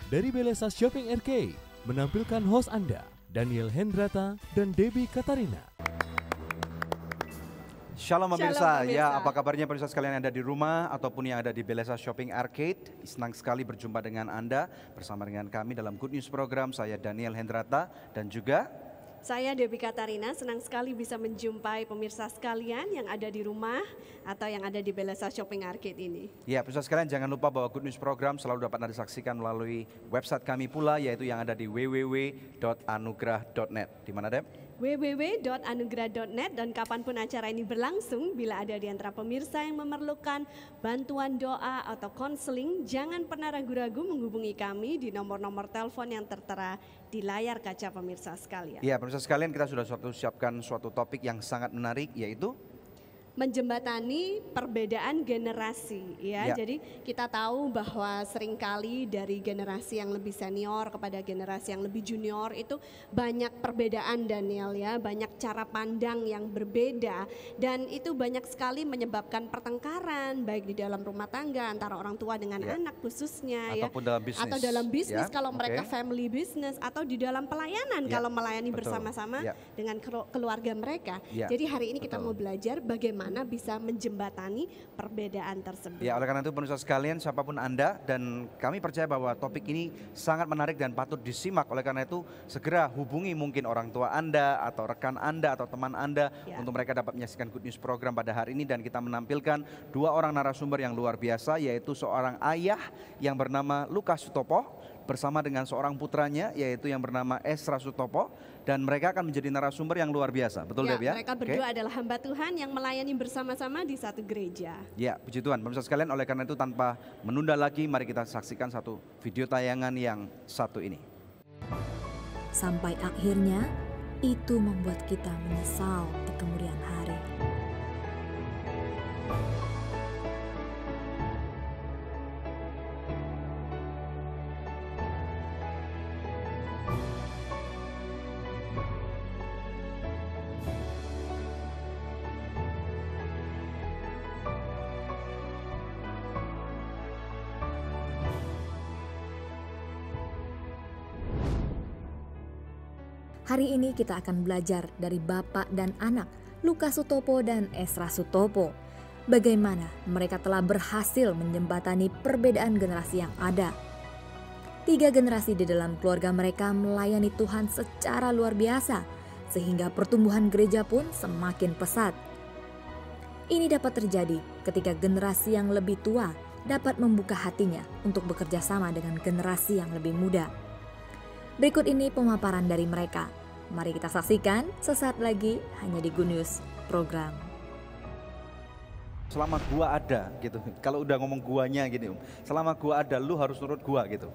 Dari Belesa Shopping Arcade menampilkan host Anda, Daniel Hendrata dan Debbie Katarina. Shalom pemirsa, Shalom, ya pemirsa. apa kabarnya pemirsa sekalian yang ada di rumah ataupun yang ada di Belesa Shopping Arcade. Senang sekali berjumpa dengan Anda bersama dengan kami dalam Good News Program. Saya Daniel Hendrata dan juga Saya Debbie Katarina, senang sekali bisa menjumpai pemirsa sekalian yang ada di rumah atau yang ada di Belesa Shopping Arcade ini. ya pemirsa sekalian jangan lupa bahwa Good News Program selalu dapat Anda saksikan melalui website kami pula yaitu yang ada di www.anugrah.net. Di mana Deb? www.anugrah.net dan kapanpun acara ini berlangsung, bila ada di antara pemirsa yang memerlukan bantuan doa atau konseling, jangan pernah ragu-ragu menghubungi kami di nomor-nomor telepon yang tertera di layar kaca pemirsa sekalian. Ya pemirsa sekalian kita sudah siapkan suatu topik yang sangat menarik yaitu Menjembatani perbedaan generasi ya. Ya. Jadi kita tahu bahwa seringkali dari generasi yang lebih senior kepada generasi yang lebih junior itu banyak perbedaan Daniel ya, banyak cara pandang yang berbeda dan itu banyak sekali menyebabkan pertengkaran baik di dalam rumah tangga antara orang tua dengan Ya. anak khususnya ataupun ya. dalam bisnis. Atau dalam bisnis Ya, kalau mereka oke. family business atau di dalam pelayanan Ya, kalau melayani betul. bersama-sama Ya. dengan keluarga mereka. Ya, Jadi hari ini kita betul. mau belajar bagaimana bisa menjembatani perbedaan tersebut. Ya oleh karena itu pemirsa sekalian siapapun Anda dan kami percaya bahwa topik ini sangat menarik dan patut disimak. Oleh karena itu segera hubungi mungkin orang tua Anda atau rekan Anda atau teman Anda Ya. untuk mereka dapat menyaksikan Good News Program pada hari ini. Dan kita menampilkan dua orang narasumber yang luar biasa yaitu seorang ayah yang bernama Lukas Sutopo bersama dengan seorang putranya yaitu yang bernama Esra Sutopo dan mereka akan menjadi narasumber yang luar biasa. Betul Ya, Deb ya? mereka Oke. berdua adalah hamba Tuhan yang melayani bersama-sama di satu gereja. Ya, puji Tuhan. Pemirsa sekalian, oleh karena itu tanpa menunda lagi, mari kita saksikan satu video tayangan yang satu ini. Sampai akhirnya itu membuat kita menyesal di kemudian hari. Hari ini kita akan belajar dari bapak dan anak, Lukas Sutopo dan Esra Sutopo. Bagaimana mereka telah berhasil menjembatani perbedaan generasi yang ada. 3 generasi di dalam keluarga mereka melayani Tuhan secara luar biasa, sehingga pertumbuhan gereja pun semakin pesat. Ini dapat terjadi ketika generasi yang lebih tua dapat membuka hatinya untuk bekerja sama dengan generasi yang lebih muda. Berikut ini pemaparan dari mereka. Mari kita saksikan sesaat lagi hanya di Good News Program. Selama gua ada gitu. Kalau udah ngomong guanya gini, selama gua ada lu harus nurut gua gitu.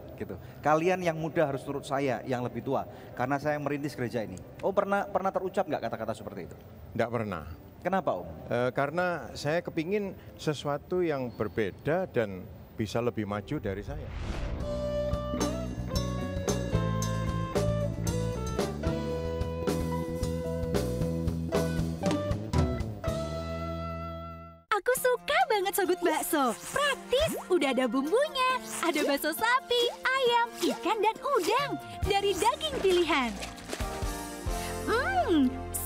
Kalian yang muda harus nurut saya yang lebih tua karena saya yang merintis gereja ini. Oh, pernah terucap nggak kata-kata seperti itu? Enggak pernah. Kenapa, Om? Karena saya kepingin sesuatu yang berbeda dan bisa lebih maju dari saya. Aku suka banget Sogut bakso. Praktis, udah ada bumbunya. Ada bakso sapi, ayam, ikan, dan udang. Dari daging pilihan.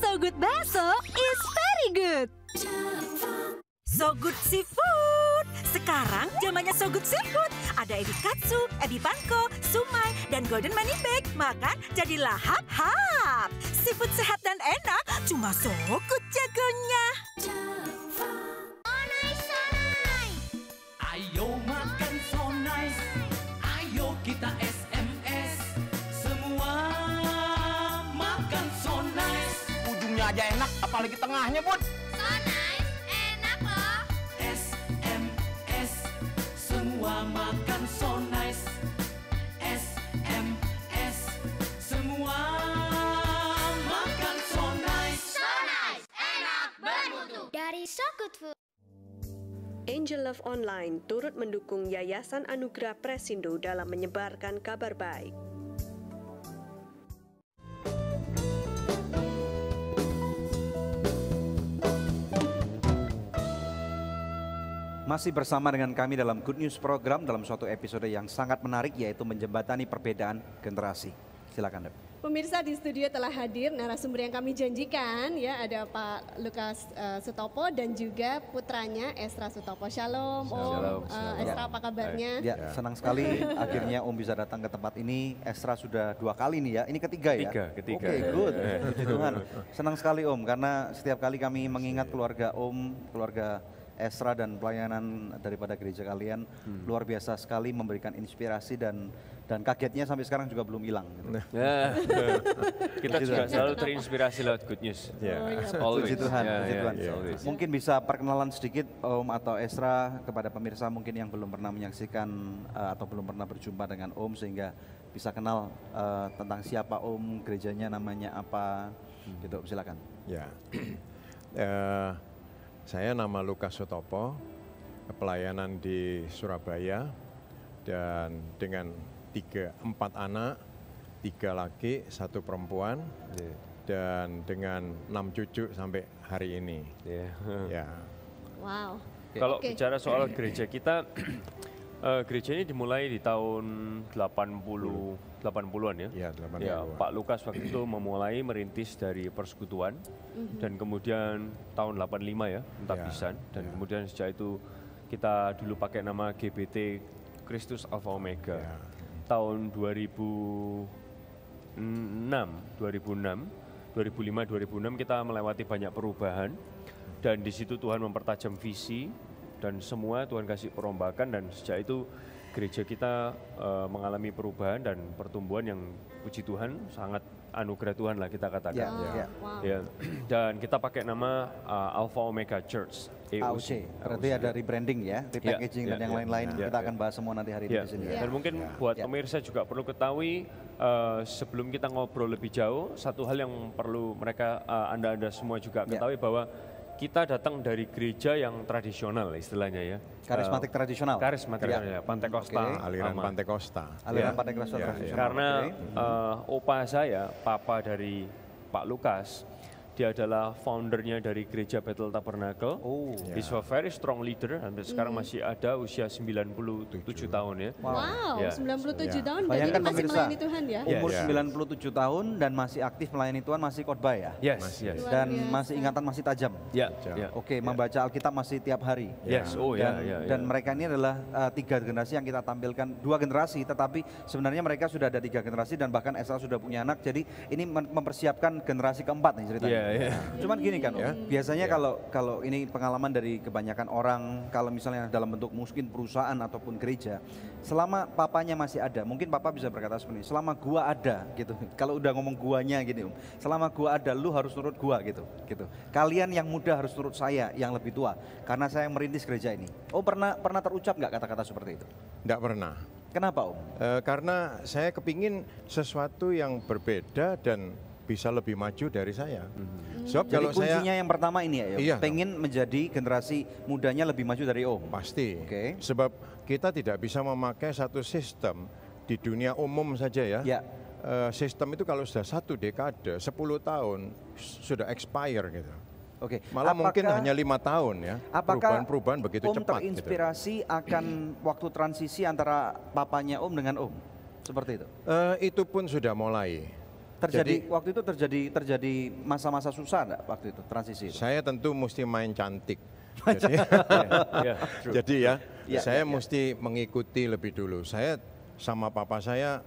Sogut bakso is very good. Sogut Seafood. Sekarang zamannya Sogut Seafood. Ada ebi katsu, ebi panko, sumai, dan golden money bag. Makan jadi lahap-hap. Seafood sehat dan enak, cuma Sogut jagonya. Ayo makan so nice, ayo kita SMS, semua makan so nice. Ujungnya aja enak, apalagi tengahnya, Bud. So nice, enak loh. SMS, semua makan so nice. SMS, semua makan so nice. So nice, enak, bermutu. Dari Sogut Food. Angel Love Online turut mendukung Yayasan Anugerah Presindo dalam menyebarkan kabar baik. Masih bersama dengan kami dalam Good News Program dalam suatu episode yang sangat menarik yaitu menjembatani perbedaan generasi. Silakan, Deb. Pemirsa, di studio telah hadir narasumber yang kami janjikan ya, ada Pak Lukas Sutopo dan juga putranya Esra Sutopo. Shalom Om. Esra, apa kabarnya? Ya, senang sekali akhirnya Om bisa datang ke tempat ini. Esra sudah 2 kali nih ya, ini ketiga ya? Ketiga. Oke, good. Puji Tuhan. Senang sekali Om, karena setiap kali kami mengingat keluarga Om, keluarga Esra dan pelayanan daripada gereja kalian luar biasa sekali, memberikan inspirasi dan kagetnya sampai sekarang juga belum hilang. Kita juga selalu terinspirasi lewat Good News. Puji Tuhan, puji Tuhan. Mungkin bisa perkenalan sedikit Om atau Esra kepada pemirsa mungkin yang belum pernah menyaksikan atau belum pernah berjumpa dengan Om sehingga bisa kenal tentang siapa Om, gerejanya namanya apa, gitu. Silakan. Ya. Saya nama Lukas Sutopo, pelayanan di Surabaya, dan dengan 4 anak, 3 laki, 1 perempuan, dan dengan 6 cucu sampai hari ini. Wow. Kalau bicara soal gereja kita, gereja ini dimulai di tahun 80-an ya. Iya, 80-an. Pak Lukas waktu itu memulai merintis dari persekutuan dan kemudian tahun 85 ya, pentabisan dan kemudian sejak itu kita dulu pakai nama GBT Kristus Alpha Omega. Tahun 2005, 2006 kita melewati banyak perubahan dan di situ Tuhan mempertajam visi dan semua Tuhan kasih perombakan dan sejak itu gereja kita mengalami perubahan dan pertumbuhan yang puji Tuhan sangat anugerah Tuhan lah kita katakan. Dan kita pakai nama Alpha Omega Church. AOC. Berarti ada rebranding ya, repackaging dan yang lain-lain. Kita akan bahas semua nanti hari ini di sini. Dan mungkin buat pemirsa juga perlu ketahui sebelum kita ngobrol lebih jauh, satu hal yang perlu mereka Anda semua juga ketahui bahwa kita datang dari gereja yang tradisional istilahnya ya. Karismatik tradisional. Karismatik ya, Pantekosta. Aliran Pantekosta. Aliran Pantekosta tradisional. Karena opa saya, papa dari Pak Lukas, dia adalah foundernya dari gereja Bethel Tabernacle. He's a very strong leader, sampai sekarang masih ada usia 97 tahun ya. Wow, 97 tahun dan bayangkan masih pemirsa, melayani Tuhan ya. Umur 97 tahun dan masih aktif melayani Tuhan, masih khotbah ya. Yes. Dan masih ingatan masih tajam. Oke, membaca Alkitab masih tiap hari. Dan mereka ini adalah 3 generasi yang kita tampilkan, 2 generasi, tetapi sebenarnya mereka sudah ada 3 generasi dan bahkan Esra sudah punya anak. Jadi ini mempersiapkan generasi keempat nih ceritanya. Cuman gini kan, biasanya kalau ini pengalaman dari kebanyakan orang, kalau misalnya dalam bentuk mungkin perusahaan ataupun gereja, selama papanya masih ada, mungkin papa bisa berkata seperti ini, selama gua ada gitu. Kalau udah ngomong guanya gini, selama gua ada, lu harus nurut gua gitu. Kalian yang muda harus nurut saya yang lebih tua, karena saya yang merintis gereja ini. Pernah terucap nggak kata-kata seperti itu? Nggak pernah. Kenapa Om? Karena saya kepingin sesuatu yang berbeda dan bisa lebih maju dari saya. Sebab jadi kuncinya yang pertama ini ya, pengen menjadi generasi mudanya lebih maju dari Om. Pasti. Sebab kita tidak bisa memakai satu sistem di dunia umum saja ya. Sistem itu kalau sudah 1 dekade, 10 tahun sudah expire gitu. Malah mungkin hanya 5 tahun ya. Perubahan-perubahan begitu cepat. Terinspirasi akan waktu transisi antara papanya Om dengan Om, seperti itu? Itu pun sudah mulai. Waktu itu terjadi masa-masa susah enggak waktu itu transisi itu? Saya tentu mesti main cantik. Saya mesti mengikuti lebih dulu. Saya sama papa saya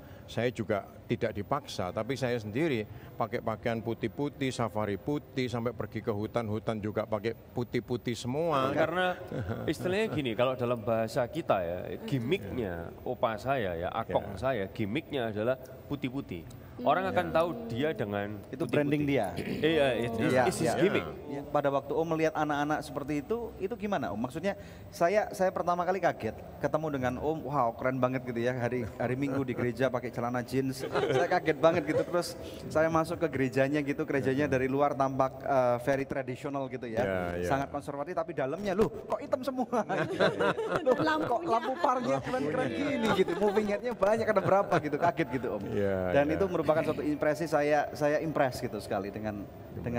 juga tidak dipaksa, tapi saya sendiri pakai pakaian putih-putih, safari putih, sampai pergi ke hutan-hutan juga pakai putih-putih semua. Karena istilahnya gini, kalau dalam bahasa kita ya, gimmicknya opa saya ya, akong saya, gimmicknya adalah putih-putih. Orang akan tahu dia dengan itu branding dia. It's his gimmick. Pada waktu Om melihat anak-anak seperti itu gimana Om? Maksudnya saya pertama kali kaget ketemu dengan Om, wow keren banget gitu ya, hari Minggu di gereja pakai celana jeans. Saya kaget banget gitu, terus saya masuk ke gerejanya gitu, gerejanya dari luar tampak very traditional gitu ya. Sangat konservatif tapi dalamnya kok hitam semua. Kok lampu parnya keren-keren gini gitu. Moving head-nya banyak, ada berapa gitu, kaget gitu Om. Dan itu merupakan merupakan suatu impresi, saya impress gitu sekali dengan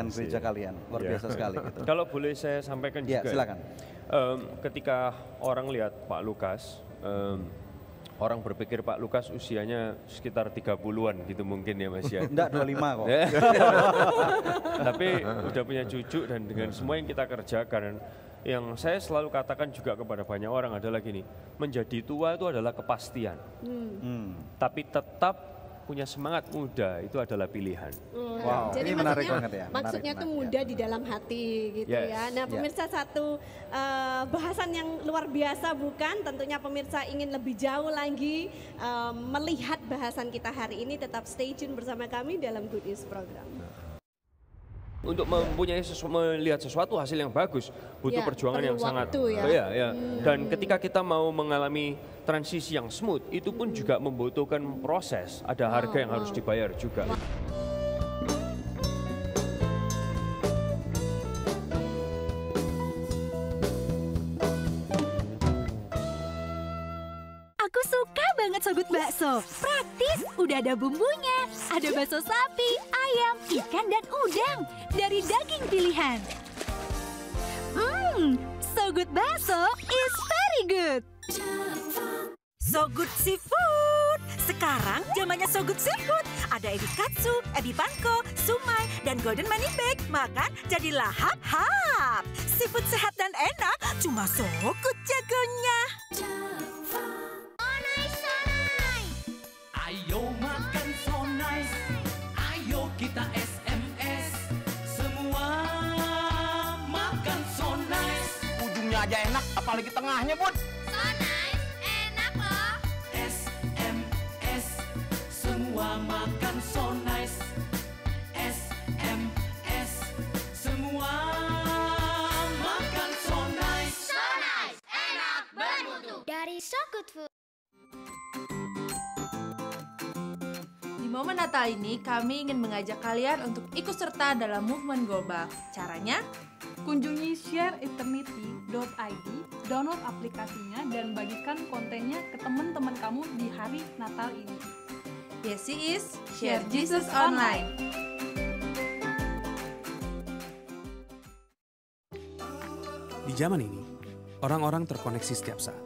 gereja kalian, luar biasa sekali gitu. Kalau boleh saya sampaikan juga. Silakan. Ketika orang lihat Pak Lukas, orang berpikir Pak Lukas usianya sekitar 30-an gitu mungkin ya Mas ya. Enggak, 25 kok. Tapi udah punya cucu dan dengan semua yang kita kerjakan, yang saya selalu katakan juga kepada banyak orang adalah gini, menjadi tua itu adalah kepastian. Tapi tetap punya semangat muda itu adalah pilihan. Wow, jadi ini menarik banget ya. Maksudnya tuh muda di dalam hati gitu ya. Nah pemirsa, satu bahasan yang luar biasa bukan? Tentunya pemirsa ingin lebih jauh lagi melihat bahasan kita hari ini, tetap stay tune bersama kami dalam Good News Program. Untuk mempunyai melihat sesuatu hasil yang bagus butuh perjuangan yang sangat dan ketika kita mau mengalami transisi yang smooth itu pun juga membutuhkan proses, ada harga yang harus dibayar juga. Aku suka banget Sogut Bakso. Praktis, udah ada bumbunya. Ada bakso sapi, ayam, ikan, dan udang. Dari daging pilihan. Sogut Bakso is very good. Sogut Seafood. Sekarang zamannya Sogut Seafood. Ada ebi katsu, ebi panko, sumai, dan golden money bag. Makan jadi lahap-hap. Seafood sehat dan enak, cuma Sogut jagonya. Ayo makan so nice, ayo kita SMS, semua makan so nice. Ujungnya aja enak, apalagi tengahnya, Bud. So nice, enak loh. SMS, semua makan so nice. SMS, semua makan so nice. So nice, enak, bermutu. Dari So Good Food. Di momen Natal ini, kami ingin mengajak kalian untuk ikut serta dalam movement global. Caranya? Kunjungi shareeternity.id, download aplikasinya, dan bagikan kontennya ke teman-teman kamu di hari Natal ini. Yes, he is. Share Jesus Online. Di zaman ini, orang-orang terkoneksi setiap saat.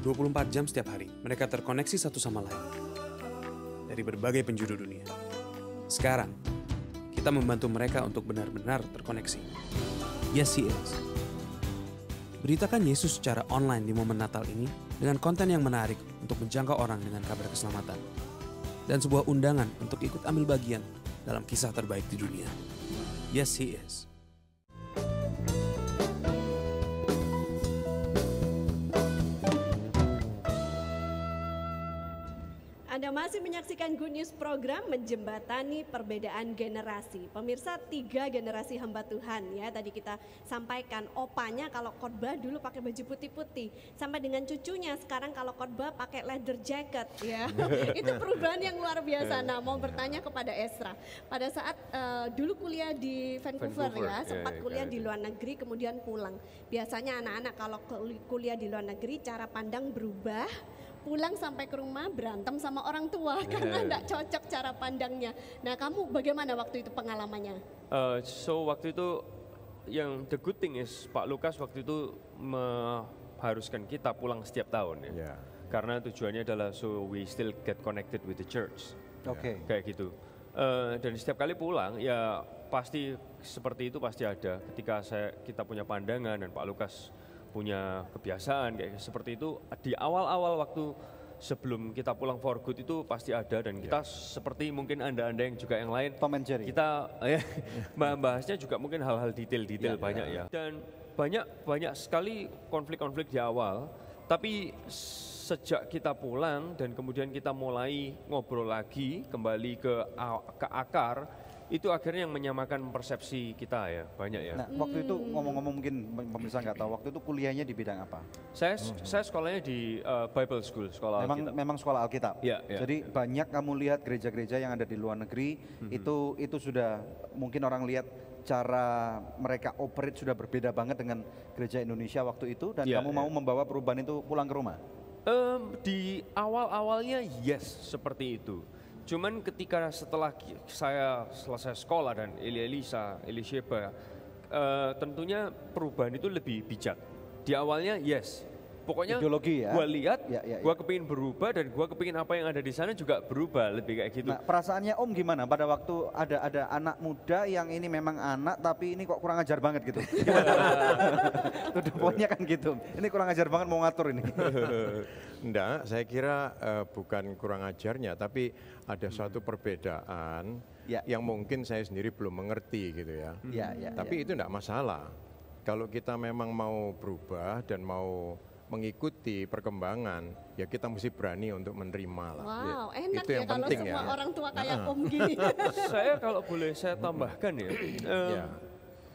24 jam setiap hari, mereka terkoneksi satu sama lain. Dari berbagai penjuru dunia. Sekarang, kita membantu mereka untuk benar-benar terkoneksi. Yes, he is. Beritakan Yesus secara online di momen Natal ini dengan konten yang menarik untuk menjangkau orang dengan kabar keselamatan. Dan sebuah undangan untuk ikut ambil bagian dalam kisah terbaik di dunia. Yes, he is. Anda masih menyaksikan Good News Program menjembatani perbedaan generasi. Pemirsa, 3 generasi hamba Tuhan ya. Tadi kita sampaikan opanya kalau khotbah dulu pakai baju putih-putih. Sampai dengan cucunya sekarang kalau khotbah pakai leather jacket ya. Itu perubahan yang luar biasa. Nah, mau bertanya kepada Esra. Pada saat dulu kuliah di Vancouver ya, sempat kuliah di luar negeri kemudian pulang. Biasanya anak-anak kalau kuliah di luar negeri cara pandang berubah. Pulang sampai ke rumah berantem sama orang tua karena tidak cocok cara pandangnya. Nah, kamu bagaimana waktu itu pengalamannya? So waktu itu yang the good thing is Pak Lukas waktu itu mengharuskan kita pulang setiap tahun ya. Karena tujuannya adalah so we still get connected with the church. Oke. Kayak gitu. Dan setiap kali pulang ya pasti seperti itu pasti ada. Ketika kita punya pandangan dan Pak Lukas punya kebiasaan kayak seperti itu di awal-awal waktu sebelum kita pulang for good itu pasti ada dan kita seperti mungkin anda-anda yang juga yang lain Tom and Jerry. Kita bahasnya juga mungkin hal-hal detail-detail banyak ya dan banyak sekali konflik-konflik di awal tapi sejak kita pulang dan kemudian kita mulai ngobrol lagi kembali ke akar itu akhirnya yang menyamakan persepsi kita ya, banyak ya. Nah, waktu itu ngomong-ngomong mungkin pemirsa nggak tahu, waktu itu kuliahnya di bidang apa? Saya sekolahnya di Bible School, sekolah Alkitab. Memang sekolah Alkitab. Ya. Jadi banyak kamu lihat gereja-gereja yang ada di luar negeri, itu sudah mungkin orang lihat cara mereka operate sudah berbeda banget dengan gereja Indonesia waktu itu dan kamu mau membawa perubahan itu pulang ke rumah? Di awal-awalnya yes, seperti itu. Cuman ketika setelah saya selesai sekolah dan Elisheba, tentunya perubahan itu lebih bijak. Di awalnya yes, pokoknya ideologi ya. Gue lihat, gue kepingin berubah dan gue kepingin apa yang ada di sana juga berubah, lebih kayak gitu. Nah, perasaannya Om gimana pada waktu ada anak muda yang ini memang anak tapi ini kok kurang ajar banget gitu? Tuh poinnya kan gitu. Ini kurang ajar banget mau ngatur ini. Enggak, saya kira bukan kurang ajarnya, tapi ada suatu perbedaan yang mungkin saya sendiri belum mengerti gitu ya. Tapi itu enggak masalah. Kalau kita memang mau berubah dan mau mengikuti perkembangan, ya kita mesti berani untuk menerima lah. Wow, enak itu ya yang kalau penting semua ya. orang tua kayak Om gini. Saya kalau boleh saya tambahkan ya,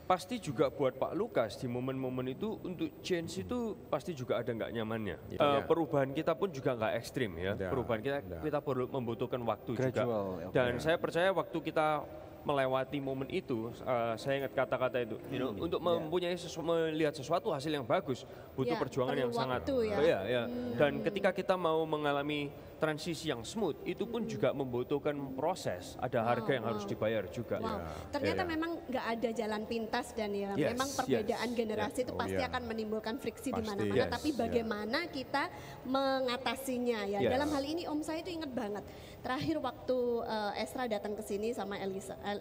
pasti juga buat Pak Lukas di momen-momen itu untuk change itu pasti juga ada nggak nyamannya. Perubahan kita pun juga nggak ekstrim ya. Perubahan kita perlu membutuhkan waktu gradual, juga. Dan saya percaya waktu kita melewati momen itu, saya ingat kata-kata itu, untuk mempunyai melihat sesuatu hasil yang bagus butuh perjuangan yang sangat, dan ketika kita mau mengalami transisi yang smooth, itu pun juga membutuhkan proses, ada harga yang harus dibayar juga. Ternyata memang nggak ada jalan pintas dan ya, memang perbedaan generasi itu pasti akan menimbulkan friksi di mana-mana, tapi bagaimana kita mengatasinya ya. Dalam hal ini Om saya itu ingat banget, terakhir waktu Esra datang ke sini sama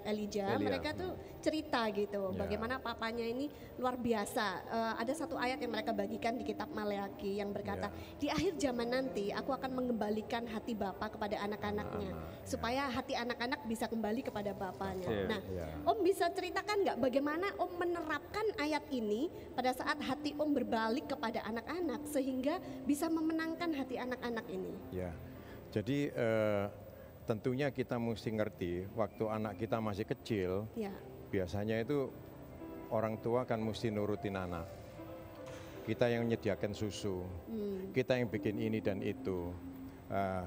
Elijah, mereka tuh cerita gitu, bagaimana papanya ini luar biasa. Ada satu ayat yang mereka bagikan di kitab Maleaki yang berkata, di akhir zaman nanti aku akan mengembalikan hati Bapa kepada anak-anaknya, supaya hati anak-anak bisa kembali kepada bapaknya. Nah, Om bisa ceritakan nggak bagaimana Om menerapkan ayat ini pada saat hati Om berbalik kepada anak-anak sehingga bisa memenangkan hati anak-anak ini? Ya, jadi tentunya kita mesti ngerti waktu anak kita masih kecil, biasanya itu orang tua kan mesti nurutin anak. Kita yang menyediakan susu, kita yang bikin ini dan itu.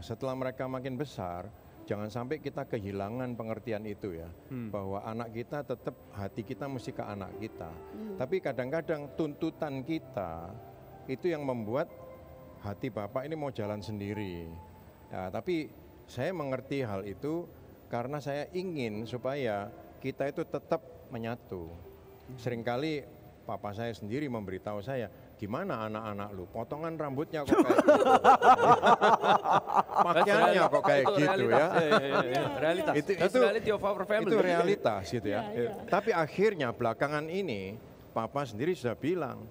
Setelah mereka makin besar, jangan sampai kita kehilangan pengertian itu ya, bahwa anak kita tetap hati kita mesti ke anak kita. Tapi kadang-kadang tuntutan kita itu yang membuat hati Bapak ini mau jalan sendiri. Tapi saya mengerti hal itu karena saya ingin supaya kita itu tetap menyatu. Seringkali papa saya sendiri memberitahu saya, gimana anak-anak lu, potongan rambutnya kok kayak gitu, pakaiannya kok kayak gitu ya. Realitas. Itu realitas gitu ya. Tapi akhirnya belakangan ini papa sendiri sudah bilang,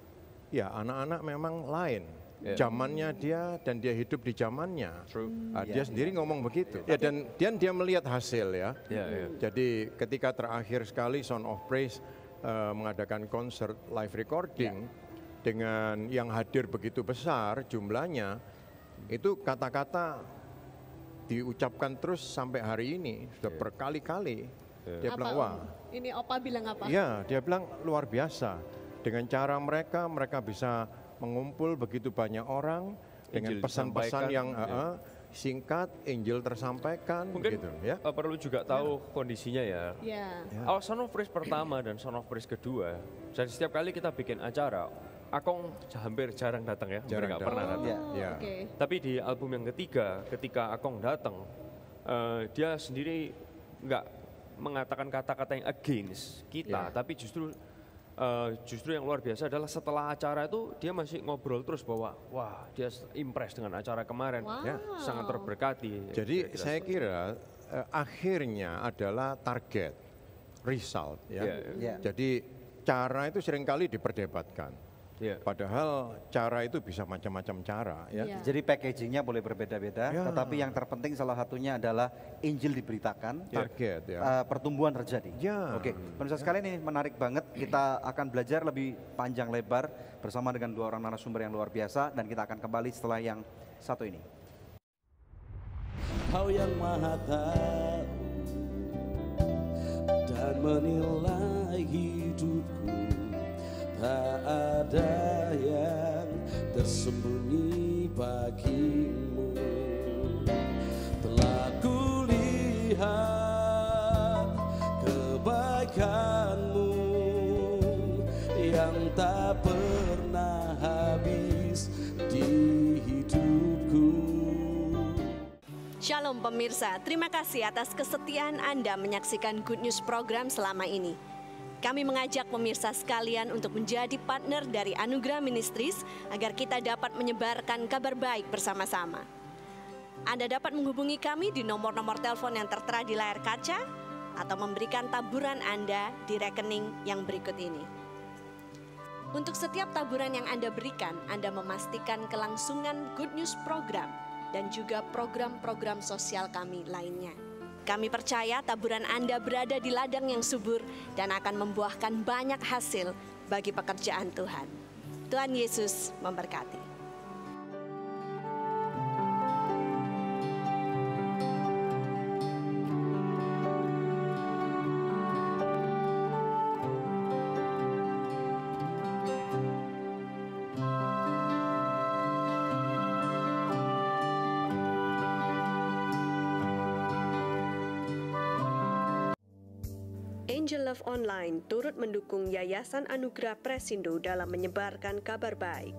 ya anak-anak memang lain. Zamannya dia dan dia hidup di zamannya. Dia sendiri ngomong begitu. Ya, dan dia melihat hasil ya. Jadi ketika terakhir sekali Sound of Praise mengadakan konser live recording dengan yang hadir begitu besar jumlahnya, itu kata-kata diucapkan terus sampai hari ini sudah berkali-kali. Dia bilang, wah. Ini Opa bilang apa? Ya, dia bilang luar biasa. Dengan cara mereka bisa mengumpul begitu banyak orang dengan pesan-pesan yang singkat, Injil tersampaikan. Mungkin gitu, ya. Perlu juga tahu kondisinya ya. Sound of Praise pertama dan Sound of Praise kedua, dan setiap kali kita bikin acara, Akong hampir jarang datang ya, nggak pernah datang. Tapi di album yang ketiga, ketika Akong datang, dia sendiri nggak mengatakan kata-kata yang against kita, tapi justru yang luar biasa adalah setelah acara itu dia masih ngobrol terus bahwa wah dia impress dengan acara kemarin, sangat terberkati. Jadi saya kira akhirnya adalah target, result ya. Jadi cara itu seringkali diperdebatkan. Padahal cara itu bisa macam-macam cara ya. Jadi packagingnya boleh berbeda-beda, tetapi yang terpenting salah satunya adalah Injil diberitakan, target pertumbuhan terjadi. Oke, pemirsa sekalian ini menarik banget. Kita akan belajar lebih panjang lebar bersama dengan dua orang narasumber yang luar biasa, dan kita akan kembali setelah yang satu ini. Kau yang maha tahu dan menilai hidupku, tak ada yang tersembunyi bagimu. Telah kulihat kebaikanmu yang tak pernah habis di hidupku. Shalom Shalom pemirsa, terima kasih atas kesetiaan Anda menyaksikan Good News program selama ini. Kami mengajak pemirsa sekalian untuk menjadi partner dari Anugerah Ministries agar kita dapat menyebarkan kabar baik bersama-sama. Anda dapat menghubungi kami di nomor-nomor telepon yang tertera di layar kaca atau memberikan taburan Anda di rekening yang berikut ini. Untuk setiap taburan yang Anda berikan, Anda memastikan kelangsungan Good News program dan juga program-program sosial kami lainnya. Kami percaya taburan Anda berada di ladang yang subur dan akan membuahkan banyak hasil bagi pekerjaan Tuhan. Tuhan Yesus memberkati. Angel Love Online turut mendukung Yayasan Anugerah Presindo dalam menyebarkan kabar baik.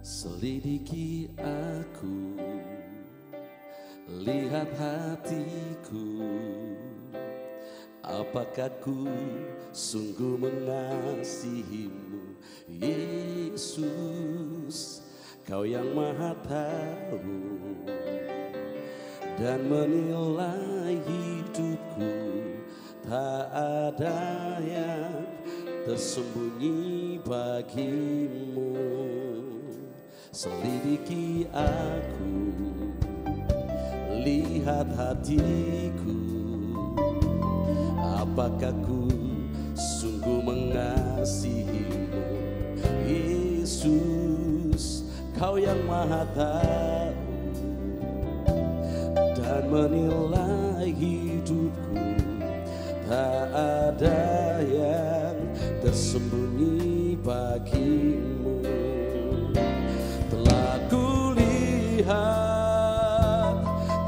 Selidiki aku, lihat hatiku, apakah ku sungguh mengasihimu, Yesus, Kau yang Maha Tahu dan menilai hidupku, tak ada yang tersembunyi bagimu. Selidiki aku, lihat hatiku, apakah ku sungguh mengasihimu, Yesus, Kau yang Maha Tahu dan menilai hidupku, tak ada yang tersembunyi bagimu. Telah kulihat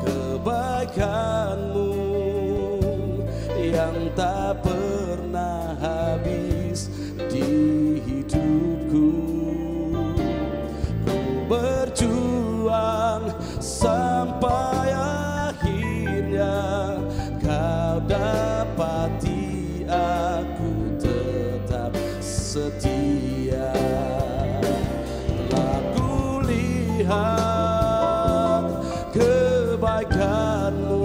kebaikan-Mu yang tak pernah habis di hidupku. Ku berjuang sampai akhirnya Kau dapati aku tetap setia. Lihat kebaikan-Mu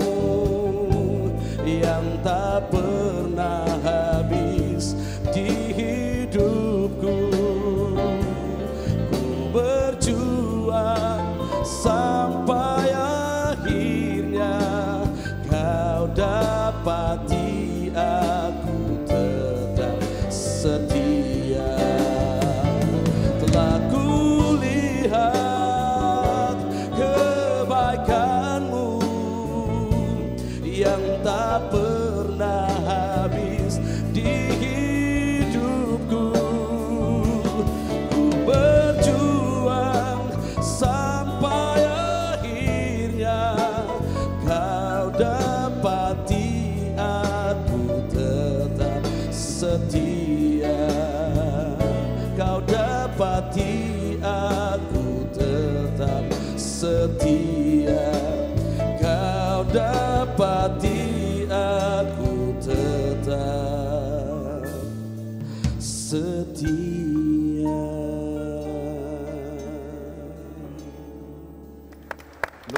yang tak pernah habis di hidupku. Ku berjuang sampai akhirnya Kau dapati aku tetap setia. Telah kulihat kebaikan-Mu yang tak pernah habis di hidupku. Ku berjuang sampai akhirnya Kau dapati aku tetap setia. Kau dapati aku tetap setia. Kau dapati aku tetap setia.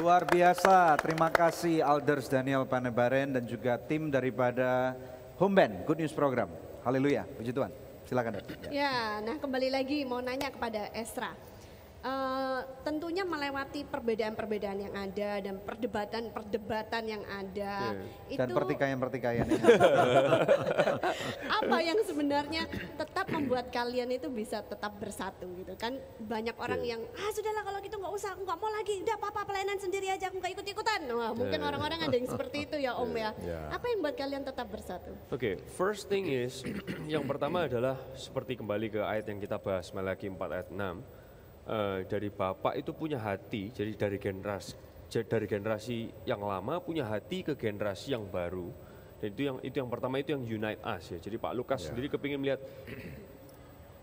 Luar biasa, terima kasih Alders Daniel Panebaren dan juga tim daripada Home Band Good News Program. Haleluya, puji Tuhan. Silakan. Ya, nah kembali lagi mau nanya kepada Esra. Tentunya melewati perbedaan-perbedaan yang ada dan perdebatan-perdebatan yang ada. Dan pertikaian-pertikaian. Apa yang sebenarnya tetap membuat kalian itu bisa tetap bersatu gitu kan? Banyak orang yang sudahlah kalau gitu nggak usah, aku nggak mau lagi, udah apa pelayanan sendiri aja, aku nggak ikut-ikutan. Wah, mungkin orang-orang ada yang seperti itu ya Om ya. Apa yang buat kalian tetap bersatu? Oke, first thing is yang pertama adalah seperti kembali ke ayat yang kita bahas Malaki 4 ayat 6. Dari Bapak itu punya hati, jadi dari generasi yang lama punya hati ke generasi yang baru. Dan itu yang pertama, itu yang unite us ya. Jadi Pak Lukas sendiri kepingin melihat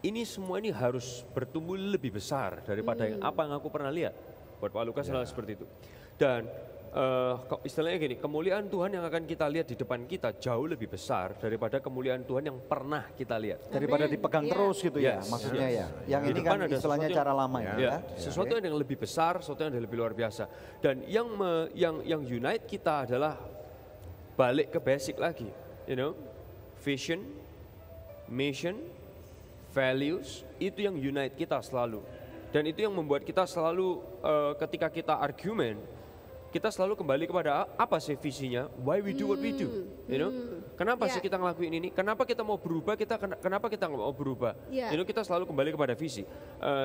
ini semua ini harus bertumbuh lebih besar daripada yang apa yang aku pernah lihat. Buat Pak Lukas adalah seperti itu. Dan istilahnya gini, kemuliaan Tuhan yang akan kita lihat di depan kita jauh lebih besar daripada kemuliaan Tuhan yang pernah kita lihat. Daripada dipegang terus gitu ya, maksudnya ya. Yang ini kan istilahnya cara lama ya. Sesuatu yang lebih besar, sesuatu yang lebih luar biasa. Dan yang unite kita adalah balik ke basic lagi, vision, mission, values, itu yang unite kita selalu. Dan itu yang membuat kita selalu ketika kita argumen, kita selalu kembali kepada apa sih visinya, why we do what we do, kenapa sih kita ngelakuin ini, kenapa kita mau berubah, kenapa kita nggak mau berubah, kita selalu kembali kepada visi.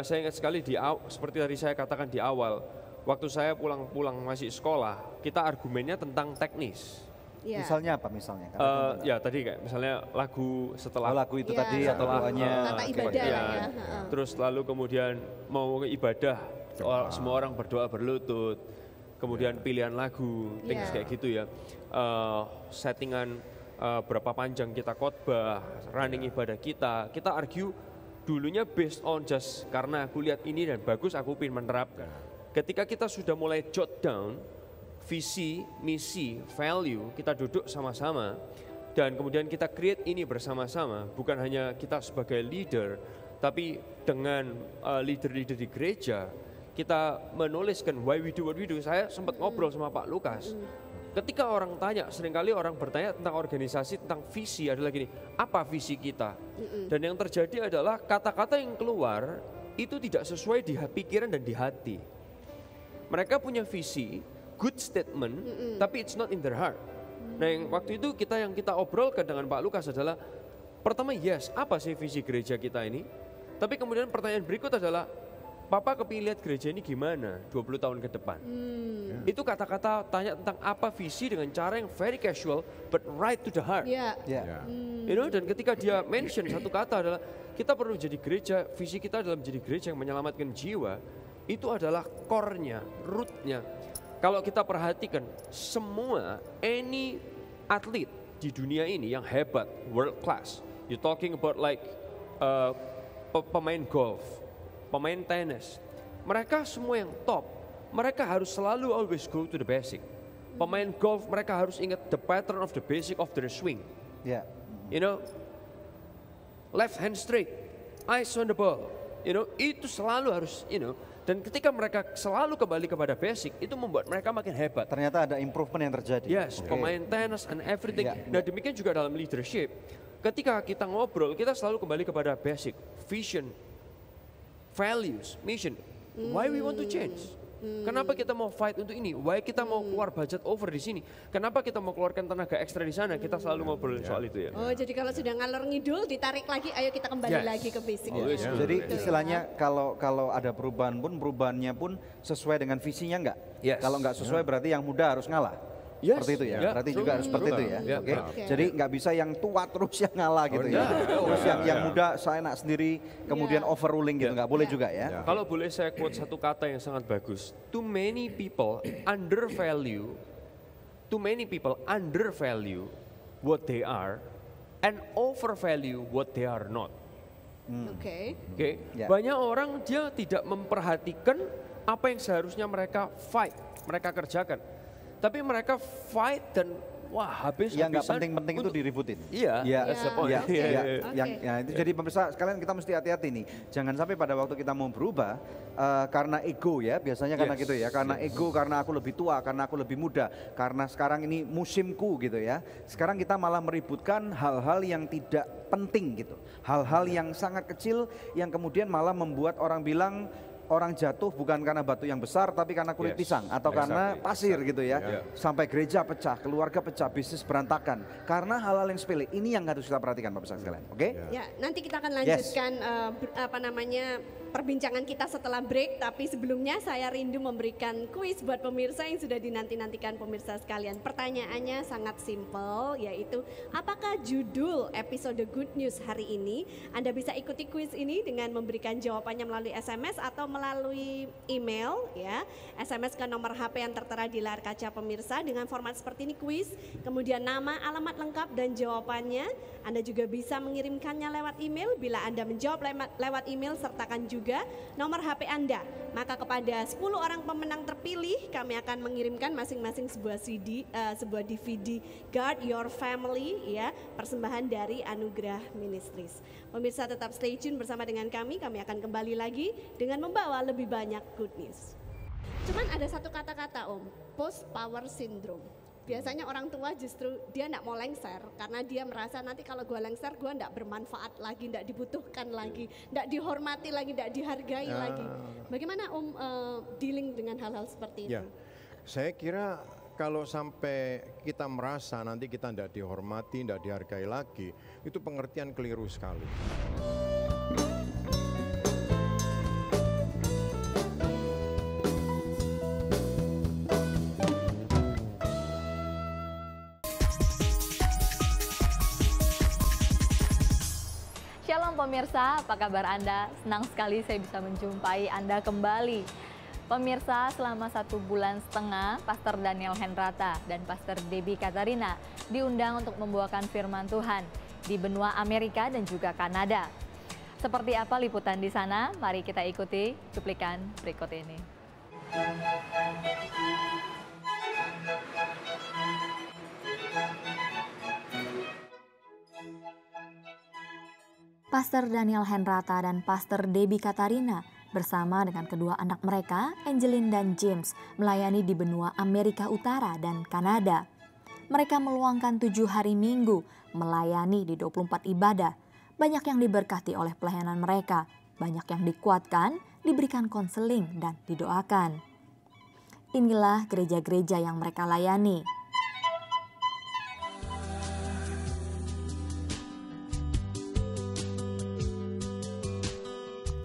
Saya ingat sekali seperti tadi saya katakan di awal, waktu saya pulang masih sekolah, kita argumennya tentang teknis. Misalnya apa misalnya? Ya tadi kayak misalnya lagu setelah lagu itu tadi atau doanya, tata ibadah ya. Terus lalu kemudian mau ibadah, semua orang berdoa berlutut. Kemudian pilihan lagu, things kayak gitu ya. Settingan berapa panjang kita khotbah, running ibadah kita argue dulunya based on just karena aku lihat ini dan bagus aku ingin menerapkan. Ketika kita sudah mulai jot down visi, misi, value, kita duduk sama-sama dan kemudian kita create ini bersama-sama, bukan hanya kita sebagai leader, tapi dengan leader-leader di gereja, kita menuliskan why we do what we do. Saya sempat ngobrol sama Pak Lukas. Ketika orang tanya, seringkali orang bertanya tentang organisasi, tentang visi adalah gini, apa visi kita? Dan yang terjadi adalah kata-kata yang keluar itu tidak sesuai di pikiran dan di hati. Mereka punya visi, good statement, tapi it's not in their heart. Nah yang waktu itu yang kita obrolkan dengan Pak Lukas adalah, pertama apa sih visi gereja kita ini? Tapi kemudian pertanyaan berikut adalah, Papa kepingin lihat gereja ini gimana 20 tahun ke depan. Itu kata-kata tanya tentang apa visi dengan cara yang very casual but right to the heart. Dan ketika dia mention satu kata adalah kita perlu jadi gereja, visi kita adalah menjadi gereja yang menyelamatkan jiwa. Itu adalah core-nya, root-nya. Kalau kita perhatikan semua any atlet di dunia ini yang hebat, world class. You talking about like pemain golf, pemain tenis, mereka semua yang top, mereka harus selalu always go to the basic. Pemain golf mereka harus ingat the pattern of the basic of their swing. Left hand straight, eyes on the ball. Itu selalu harus, dan ketika mereka selalu kembali kepada basic, itu membuat mereka makin hebat. Ternyata ada improvement yang terjadi. Yes, pemain tenis and everything. Nah demikian juga dalam leadership. Ketika kita ngobrol, kita selalu kembali kepada basic, vision, values, mission, why we want to change. Kenapa kita mau fight untuk ini? Why kita mau keluar budget over di sini? Kenapa kita mau keluarkan tenaga ekstra di sana? Kita selalu ngobrol soal itu ya. Oh, jadi kalau sudah ngalor ngidul ditarik lagi, ayo kita kembali lagi ke basic. Jadi istilahnya kalau ada perubahan pun perubahannya pun sesuai dengan visinya enggak? Kalau enggak sesuai berarti yang muda harus ngalah. Seperti itu ya, berarti juga harus seperti itu ya. Jadi nggak bisa yang tua terus yang ngalah gitu ya. Terus yang muda saya enak sendiri, kemudian overruling gitu, nggak boleh juga ya. Kalau boleh saya quote satu kata yang sangat bagus. Too many people undervalue what they are and overvalue what they are not. Banyak orang dia tidak memperhatikan apa yang seharusnya mereka fight, mereka kerjakan. Tapi mereka fight dan habis-habisan. Yang nggak penting-penting itu diributin. That's the point. Itu jadi pemirsa sekalian kita mesti hati-hati nih. Jangan sampai pada waktu kita mau berubah karena ego ya, biasanya karena gitu ya. Karena ego, karena aku lebih tua, karena aku lebih muda, karena sekarang ini musimku gitu ya. Sekarang kita malah meributkan hal-hal yang tidak penting gitu. Hal-hal yang sangat kecil yang kemudian malah membuat orang bilang, orang jatuh bukan karena batu yang besar tapi karena kulit pisang atau karena pasir gitu ya. Sampai gereja pecah, keluarga pecah, bisnis berantakan. Karena hal-hal yang sepele ini yang harus kita perhatikan Bapak sekalian. Oke? Ya, nanti kita akan lanjutkan perbincangan kita setelah break, tapi sebelumnya saya rindu memberikan kuis buat pemirsa yang sudah dinanti-nantikan pemirsa sekalian. Pertanyaannya sangat simpel, yaitu apakah judul episode Good News hari ini? Anda bisa ikuti kuis ini dengan memberikan jawabannya melalui SMS atau melalui email ya. SMS ke nomor HP yang tertera di layar kaca pemirsa dengan format seperti ini kuis, kemudian nama, alamat lengkap dan jawabannya. Anda juga bisa mengirimkannya lewat email. Bila Anda menjawab lewat email, sertakan juga nomor HP Anda. Maka kepada 10 orang pemenang terpilih kami akan mengirimkan masing-masing sebuah sebuah DVD Guard Your Family ya, persembahan dari Anugerah Ministries. Pemirsa tetap stay tune bersama dengan kami akan kembali lagi dengan membawa lebih banyak good news. Cuman ada satu kata-kata post power syndrome. Biasanya orang tua justru dia enggak mau lengser karena dia merasa nanti kalau gue lengser gue enggak bermanfaat lagi, enggak dibutuhkan lagi, enggak dihormati lagi, enggak dihargai lagi. Bagaimana dealing dengan hal-hal seperti itu? Saya kira kalau sampai kita merasa nanti kita enggak dihormati, enggak dihargai lagi, itu pengertian keliru sekali. Shalom pemirsa, apa kabar Anda? Senang sekali saya bisa menjumpai Anda kembali. Pemirsa, selama 1 bulan setengah, Pastor Daniel Hendrata dan Pastor Debbie Katarina diundang untuk membawakan firman Tuhan di benua Amerika dan juga Kanada. Seperti apa liputan di sana? Mari kita ikuti cuplikan berikut ini. Pastor Daniel Hendrata dan Pastor Debbie Katarina bersama dengan kedua anak mereka, Angeline dan James, melayani di benua Amerika Utara dan Kanada. Mereka meluangkan 7 hari Minggu, melayani di 24 ibadah. Banyak yang diberkati oleh pelayanan mereka, banyak yang dikuatkan, diberikan konseling dan didoakan. Inilah gereja-gereja yang mereka layani.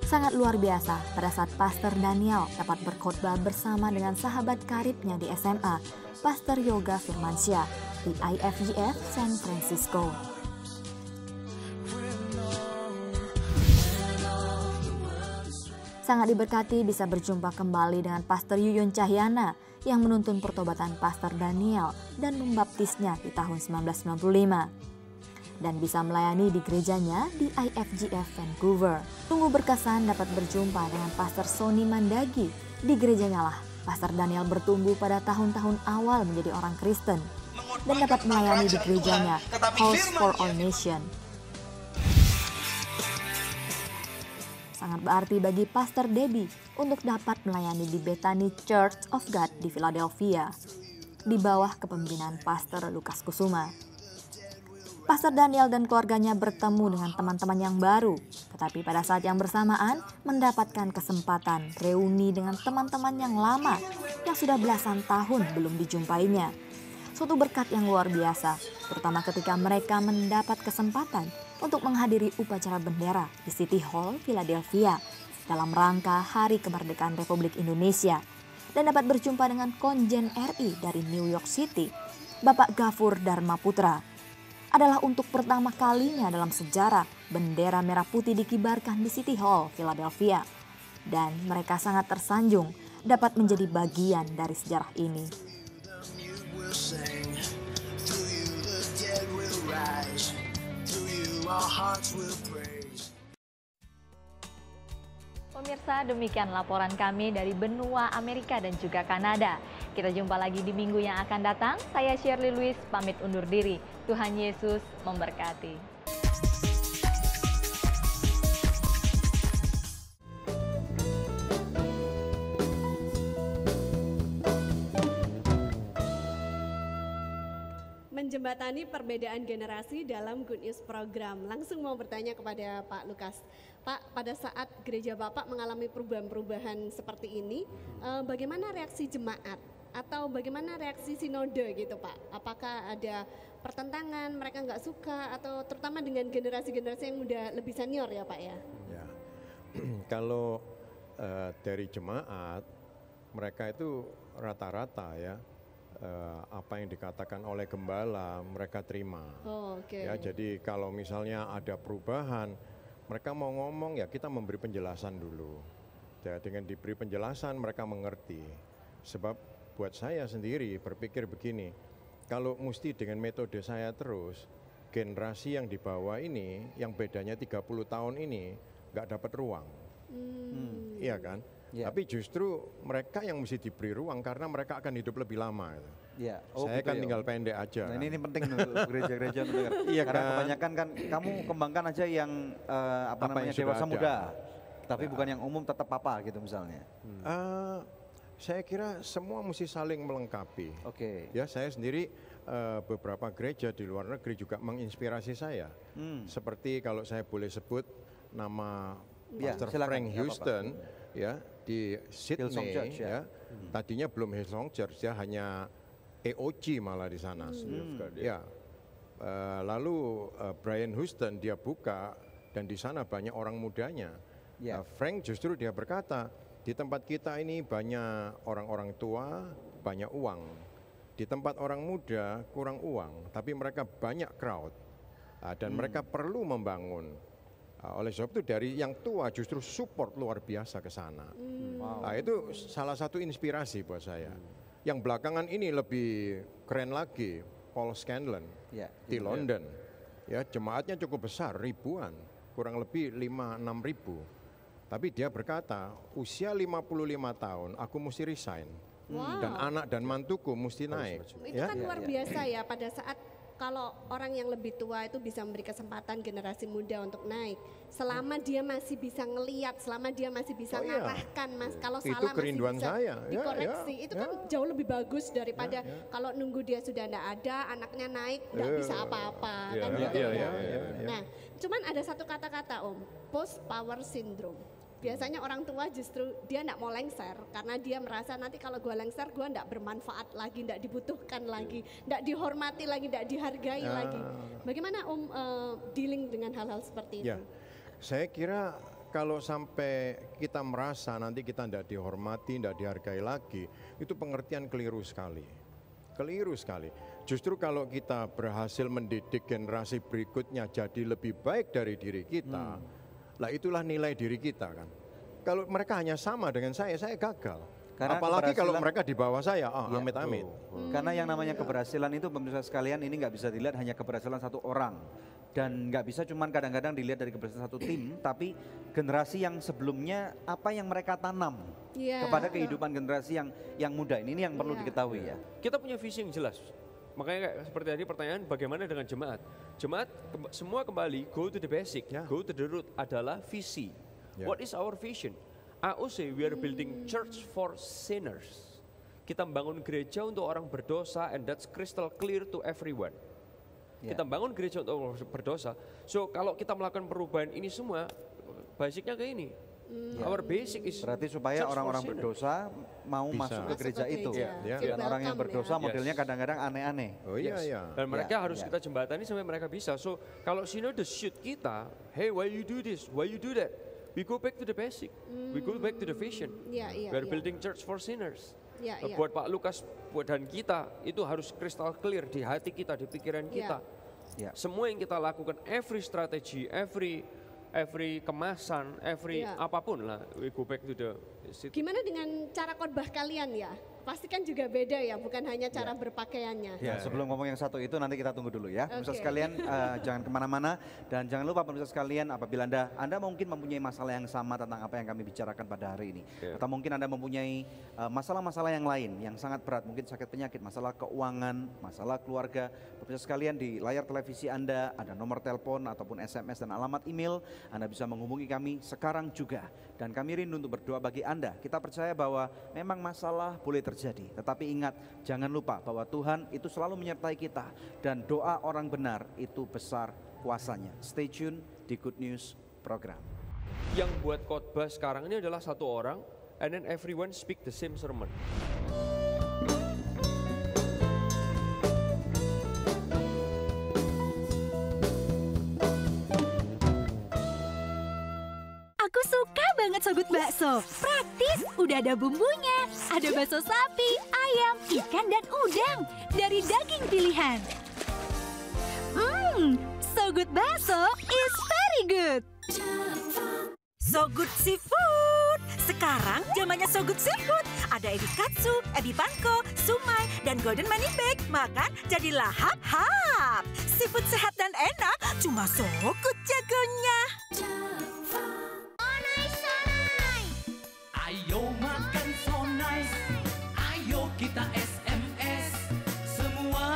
Sangat luar biasa pada saat Pastor Daniel dapat berkhotbah bersama dengan sahabat karibnya di SMA, Pastor Yoga Firmansyah di IFGF San Francisco. Sangat diberkati bisa berjumpa kembali dengan Pastor Yuyun Cahyana yang menuntun pertobatan Pastor Daniel dan membaptisnya di tahun 1995. Dan bisa melayani di gerejanya di IFGF Vancouver. Sungguh berkesan dapat berjumpa dengan Pastor Sony Mandagi. Di gerejanya lah Pastor Daniel bertumbuh pada tahun-tahun awal menjadi orang Kristen dan dapat melayani di gerejanya House for All Nation. Sangat berarti bagi Pastor Debbie untuk dapat melayani di Bethany Church of God di Philadelphia di bawah kepemimpinan Pastor Lukas Kusuma. Pastor Daniel dan keluarganya bertemu dengan teman-teman yang baru, tetapi pada saat yang bersamaan mendapatkan kesempatan reuni dengan teman-teman yang lama yang sudah belasan tahun belum dijumpainya. Suatu berkat yang luar biasa, terutama ketika mereka mendapat kesempatan untuk menghadiri upacara bendera di City Hall, Philadelphia dalam rangka Hari Kemerdekaan Republik Indonesia dan dapat berjumpa dengan Konjen RI dari New York City, Bapak Gafur Dharma Putra. Adalah untuk pertama kalinya dalam sejarah bendera merah putih dikibarkan di City Hall, Philadelphia. Dan mereka sangat tersanjung dapat menjadi bagian dari sejarah ini. Pemirsa, demikian laporan kami dari benua Amerika dan juga Kanada. Kita jumpa lagi di minggu yang akan datang. Saya Shirley Louis pamit undur diri. Tuhan Yesus memberkati. menjembatani perbedaan generasi dalam Good News Program. Langsung mau bertanya kepada Pak Lukas. Pak, pada saat gereja Bapak mengalami perubahan-perubahan seperti ini, bagaimana reaksi jemaat? Atau bagaimana reaksi sinode gitu Pak? Apakah ada pertentangan, mereka nggak suka, atau terutama dengan generasi-generasi yang udah lebih senior ya Pak ya? Ya, kalau dari jemaat, mereka itu rata-rata ya, apa yang dikatakan oleh gembala mereka terima. Ya, jadi kalau misalnya ada perubahan, mereka mau ngomong ya kita memberi penjelasan dulu. Ya, dengan diberi penjelasan mereka mengerti. Sebab buat saya sendiri berpikir begini, kalau mesti dengan metode saya terus, generasi yang di bawah ini, yang bedanya 30 tahun ini nggak dapat ruang. Iya kan? Ya. Tapi justru mereka yang mesti diberi ruang karena mereka akan hidup lebih lama. Ya. Saya kan tinggal pendek aja. Nah, ini penting untuk gereja-gereja mendengar. Iya, karena kebanyakan kan kamu kembangkan aja yang namanya dewasa muda, tapi bukan yang umum tetap apa gitu misalnya. Saya kira semua mesti saling melengkapi. Ya, saya sendiri beberapa gereja di luar negeri juga menginspirasi saya. Seperti kalau saya boleh sebut nama Pastor Frank Houston, ya di Sydney, ya. Tadinya belum Hillsong Church, ya hanya EOG malah di sana. Ya. Lalu Brian Houston dia buka dan di sana banyak orang mudanya. Frank justru dia berkata, di tempat kita ini banyak orang-orang tua, banyak uang. Di tempat orang muda kurang uang, tapi mereka banyak crowd. Dan mereka perlu membangun. Oleh sebab itu dari yang tua justru support luar biasa ke sana. Nah, itu salah satu inspirasi buat saya. Yang belakangan ini lebih keren lagi, Paul Scanlon di London. Ya, jemaatnya cukup besar, ribuan, kurang lebih 5-6 ribu. Tapi dia berkata, usia 55 tahun aku mesti resign. Dan anak dan mantuku mesti naik. Itu kan luar biasa ya pada saat kalau orang yang lebih tua itu bisa memberi kesempatan generasi muda untuk naik. Selama dia masih bisa ngeliat, selama dia masih bisa ngarahkan, Mas. Kalau salah masih bisa dikoreksi. Itu kan jauh lebih bagus daripada kalau nunggu dia sudah tidak ada, anaknya naik, tidak bisa apa-apa. Kan gitu. Nah, cuman ada satu kata-kata Om, post power syndrome. Biasanya orang tua justru dia tidak mau lengser karena dia merasa nanti kalau gue lengser gue tidak bermanfaat lagi, tidak dibutuhkan lagi, tidak dihormati lagi, tidak dihargai lagi. Bagaimana Om dealing dengan hal-hal seperti itu? Saya kira kalau sampai kita merasa nanti kita tidak dihormati, tidak dihargai lagi, itu pengertian keliru sekali. Keliru sekali. Justru kalau kita berhasil mendidik generasi berikutnya jadi lebih baik dari diri kita, lah itulah nilai diri kita kan. Kalau mereka hanya sama dengan saya gagal. Karena apalagi kalau mereka di bawah saya, amit-amit. Karena yang namanya keberhasilan itu pemirsa sekalian ini nggak bisa dilihat hanya keberhasilan satu orang. Dan nggak bisa cuman kadang-kadang dilihat dari keberhasilan satu tim, tapi generasi yang sebelumnya apa yang mereka tanam kepada kehidupan generasi yang muda ini yang perlu diketahui ya. Kita punya visi yang jelas. Makanya seperti tadi pertanyaan bagaimana dengan jemaat? Jemaat semua kembali go to the basic, go to the root adalah visi. What is our vision? AOC, we are building church for sinners. Kita membangun gereja untuk orang berdosa and that's crystal clear to everyone. Kita bangun gereja untuk orang berdosa. So kalau kita melakukan perubahan ini semua, basicnya kayak ini. Our basic is berarti supaya orang-orang berdosa mau masuk ke gereja itu. Dan orang yang berdosa modelnya kadang-kadang aneh-aneh. Dan mereka harus kita jembatani sampai mereka bisa. So kalau sinode shoot kita, hey why you do this, why you do that? We go back to the basic, we go back to the vision. We are building church for sinners. Buat Pak Lukas dan kita itu harus crystal clear di hati kita, di pikiran kita. Semua yang kita lakukan, every strategy, every kemasan, apapun lah, we go back to the city. Gimana dengan cara khotbah kalian ya? Pasti kan juga beda ya, bukan hanya cara berpakaiannya. Sebelum ngomong yang satu itu nanti kita tunggu dulu ya. Pemirsa sekalian jangan kemana-mana dan jangan lupa pemirsa sekalian apabila Anda mungkin mempunyai masalah yang sama tentang apa yang kami bicarakan pada hari ini. Atau mungkin Anda mempunyai masalah-masalah yang lain yang sangat berat, mungkin sakit penyakit, masalah keuangan, masalah keluarga. Pemirsa sekalian di layar televisi Anda ada nomor telepon ataupun SMS dan alamat email. Anda bisa menghubungi kami sekarang juga. Dan kami rindu untuk berdoa bagi Anda. Kita percaya bahwa memang masalah boleh terjadi terjadi. Tetapi ingat, jangan lupa bahwa Tuhan itu selalu menyertai kita. Dan doa orang benar itu besar kuasanya. Stay tune di Good News program. Yang buat khotbah sekarang ini adalah satu orang, and then everyone speak the same sermon. Aku suka banget So Good Bakso. Praktis, udah ada bumbunya. Ada bakso sapi, ayam, ikan, dan udang. Dari daging pilihan. So Good Bakso is very good. So Good Seafood. Sekarang zamannya So Good Seafood. Ada ebi katsu, ebi panko, sumai, dan golden money bag. Makan jadi lahap-hap. Seafood sehat dan enak, cuma So Good jagonya. Ayo makan so nice, ayo kita SMS, semua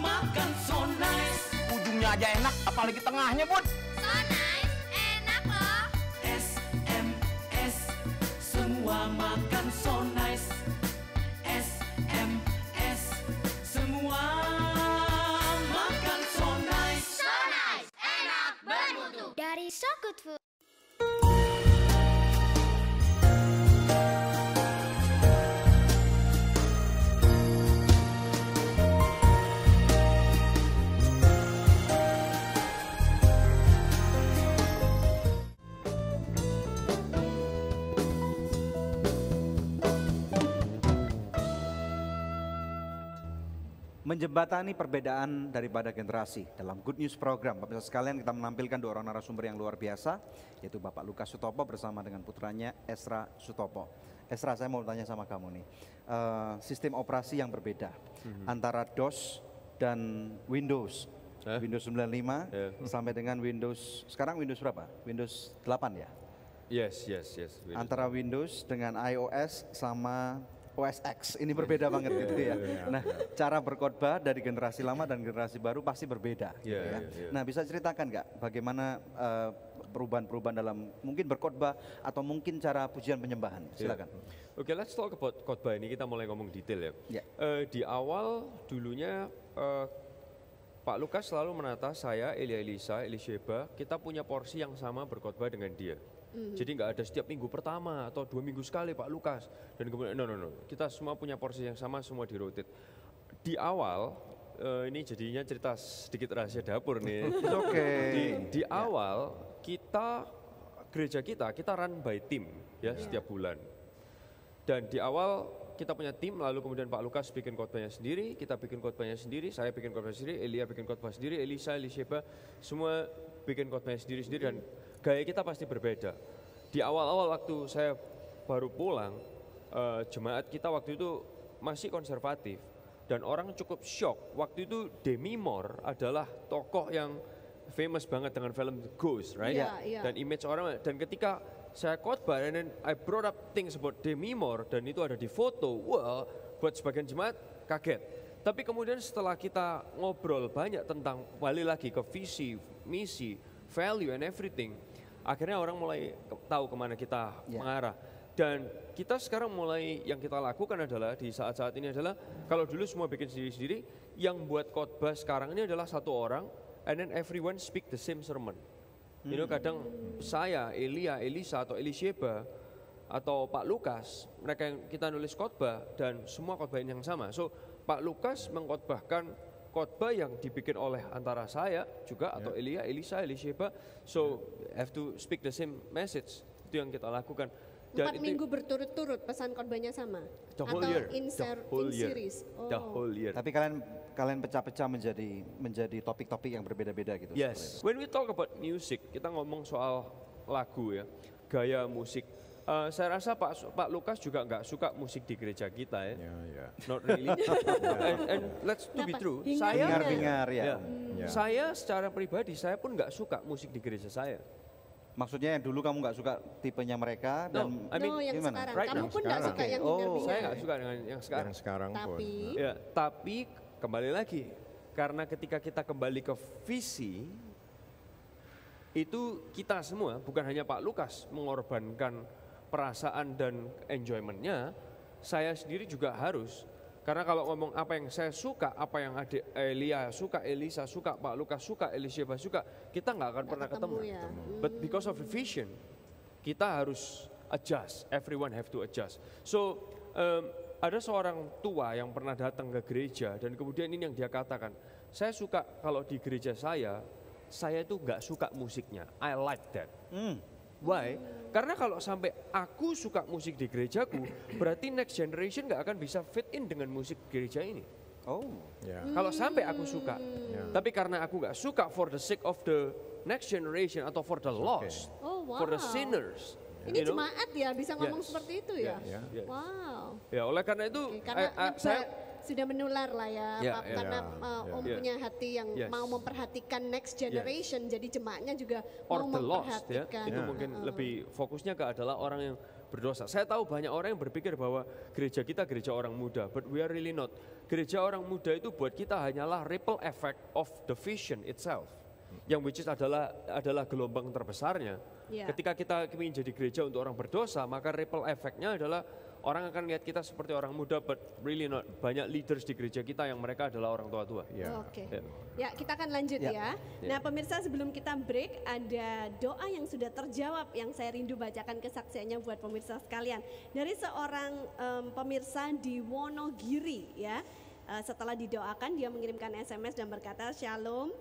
makan so nice. Ujungnya aja enak, apalagi tengahnya, Bud. So nice, enak loh. SMS, semua makan so nice. SMS, semua makan so nice. So nice, enak, bermutu. Dari So Good Food. Menjembatani perbedaan daripada generasi. Dalam Good News program, Bapak Ibu sekalian, kita menampilkan dua orang narasumber yang luar biasa, yaitu Bapak Lukas Sutopo bersama dengan putranya Esra Sutopo. Esra, saya mau tanya sama kamu nih, sistem operasi yang berbeda antara DOS dan Windows. Windows 95 sampai dengan Windows, sekarang Windows berapa? Windows 8 ya? Yes. Antara Windows dengan iOS sama OS X, ini berbeda banget gitu ya. Nah, cara berkhotbah dari generasi lama dan generasi baru pasti berbeda. Gitu ya. Nah, bisa ceritakan nggak bagaimana perubahan-perubahan dalam mungkin berkhotbah atau mungkin cara pujian penyembahan? Silakan. Oke, let's talk about khotbah ini, kita mulai ngomong detail ya. Di awal dulunya Pak Lukas selalu menata saya, Elia Elisa, Elisheba, kita punya porsi yang sama berkhotbah dengan dia. Jadi nggak ada setiap minggu pertama atau 2 minggu sekali Pak Lukas. Dan kemudian, no. Kita semua punya porsi yang sama, semua di-rotate. Di awal, ini jadinya cerita sedikit rahasia dapur nih. Di awal, gereja kita run by team ya setiap bulan. Dan di awal kita punya tim, lalu kemudian Pak Lukas bikin khotbahnya sendiri, kita bikin khotbahnya sendiri, saya bikin khotbah sendiri, Elia bikin khotbah sendiri, Elisa, Elisheba, semua bikin khotbahnya sendiri-sendiri dan gaya kita pasti berbeda. Di awal-awal waktu saya baru pulang, jemaat kita waktu itu masih konservatif dan orang cukup shock. Waktu itu Demi Moore adalah tokoh yang famous banget dengan film The Ghost, right? Dan image orang, dan ketika saya khotbah and then I brought up things about Demi Moore dan itu ada di foto, wah, buat sebagian jemaat kaget. Tapi kemudian setelah kita ngobrol banyak tentang balik lagi ke visi, misi, value and everything, akhirnya orang mulai tahu kemana kita mengarah. Dan kita sekarang mulai, yang kita lakukan adalah di saat-saat ini adalah, kalau dulu semua bikin sendiri-sendiri, yang buat khotbah sekarang ini adalah satu orang, and then everyone speak the same sermon. You know, kadang saya, Elia, Elisa, atau Elisheba, atau Pak Lukas, mereka yang kita nulis khotbah, dan semua khotbah yang sama. So, Pak Lukas mengkhotbahkan khotbah yang dibikin oleh antara saya juga atau Elia, Elisa, Elisheba, so have to speak the same message. Itu yang kita lakukan. Dan 4 minggu berturut-turut pesan khotbahnya sama? The whole atau year. in series? The whole year. Tapi kalian pecah-pecah menjadi topik-topik yang berbeda-beda gitu. Yes. When we talk about music, kita ngomong soal lagu ya, gaya musik. Saya rasa Pak Lukas juga nggak suka musik di gereja kita ya. Not really. and let's to be true. Saya secara pribadi saya pun nggak suka musik di gereja saya. Maksudnya yang dulu kamu nggak suka tipenya mereka dan yang gimana? sekarang. Kamu pun nggak suka yang hingar-bingar. Saya nggak suka dengan yang sekarang. Yang sekarang pun. Tapi kembali lagi, karena ketika kita kembali ke visi, itu kita semua, bukan hanya Pak Lukas mengorbankan perasaan dan enjoyment-nya, saya sendiri juga harus. Karena kalau ngomong apa yang saya suka, apa yang adik Elia suka, Elisa suka, Pak Lukas suka, Elisheba suka, kita nggak akan pernah ketemu. Ya. But because of the vision, kita harus adjust. Everyone have to adjust. So ada seorang tua yang pernah datang ke gereja dan kemudian ini yang dia katakan, saya suka kalau di gereja saya itu nggak suka musiknya. I like that. Why? Karena kalau sampai aku suka musik di gerejaku, berarti next generation nggak akan bisa fit in dengan musik gereja ini. Kalau sampai aku suka, tapi karena aku nggak suka for the sake of the next generation atau for the lost, for the sinners. Ini jemaat ya bisa ngomong seperti itu ya? Wow. Ya oleh karena itu, karena saya sudah menular lah ya, karena Om punya hati yang mau memperhatikan next generation, jadi jemaatnya juga mau memperhatikan. Itu mungkin lebih fokusnya adalah orang yang berdosa. Saya tahu banyak orang yang berpikir bahwa gereja kita gereja orang muda, but we are really not. Gereja orang muda itu buat kita hanyalah ripple effect of the vision itself, yang which is adalah gelombang terbesarnya. Ketika kita ingin jadi gereja untuk orang berdosa, maka ripple effect-nya adalah orang akan lihat kita seperti orang muda, but really not. Banyak leaders di gereja kita yang mereka adalah orang tua-tua. Ya, kita akan lanjut ya. Nah pemirsa, sebelum kita break, ada doa yang sudah terjawab yang saya rindu bacakan kesaksiannya buat pemirsa sekalian. Dari seorang pemirsa di Wonogiri ya. Setelah didoakan dia mengirimkan SMS dan berkata, Shalom.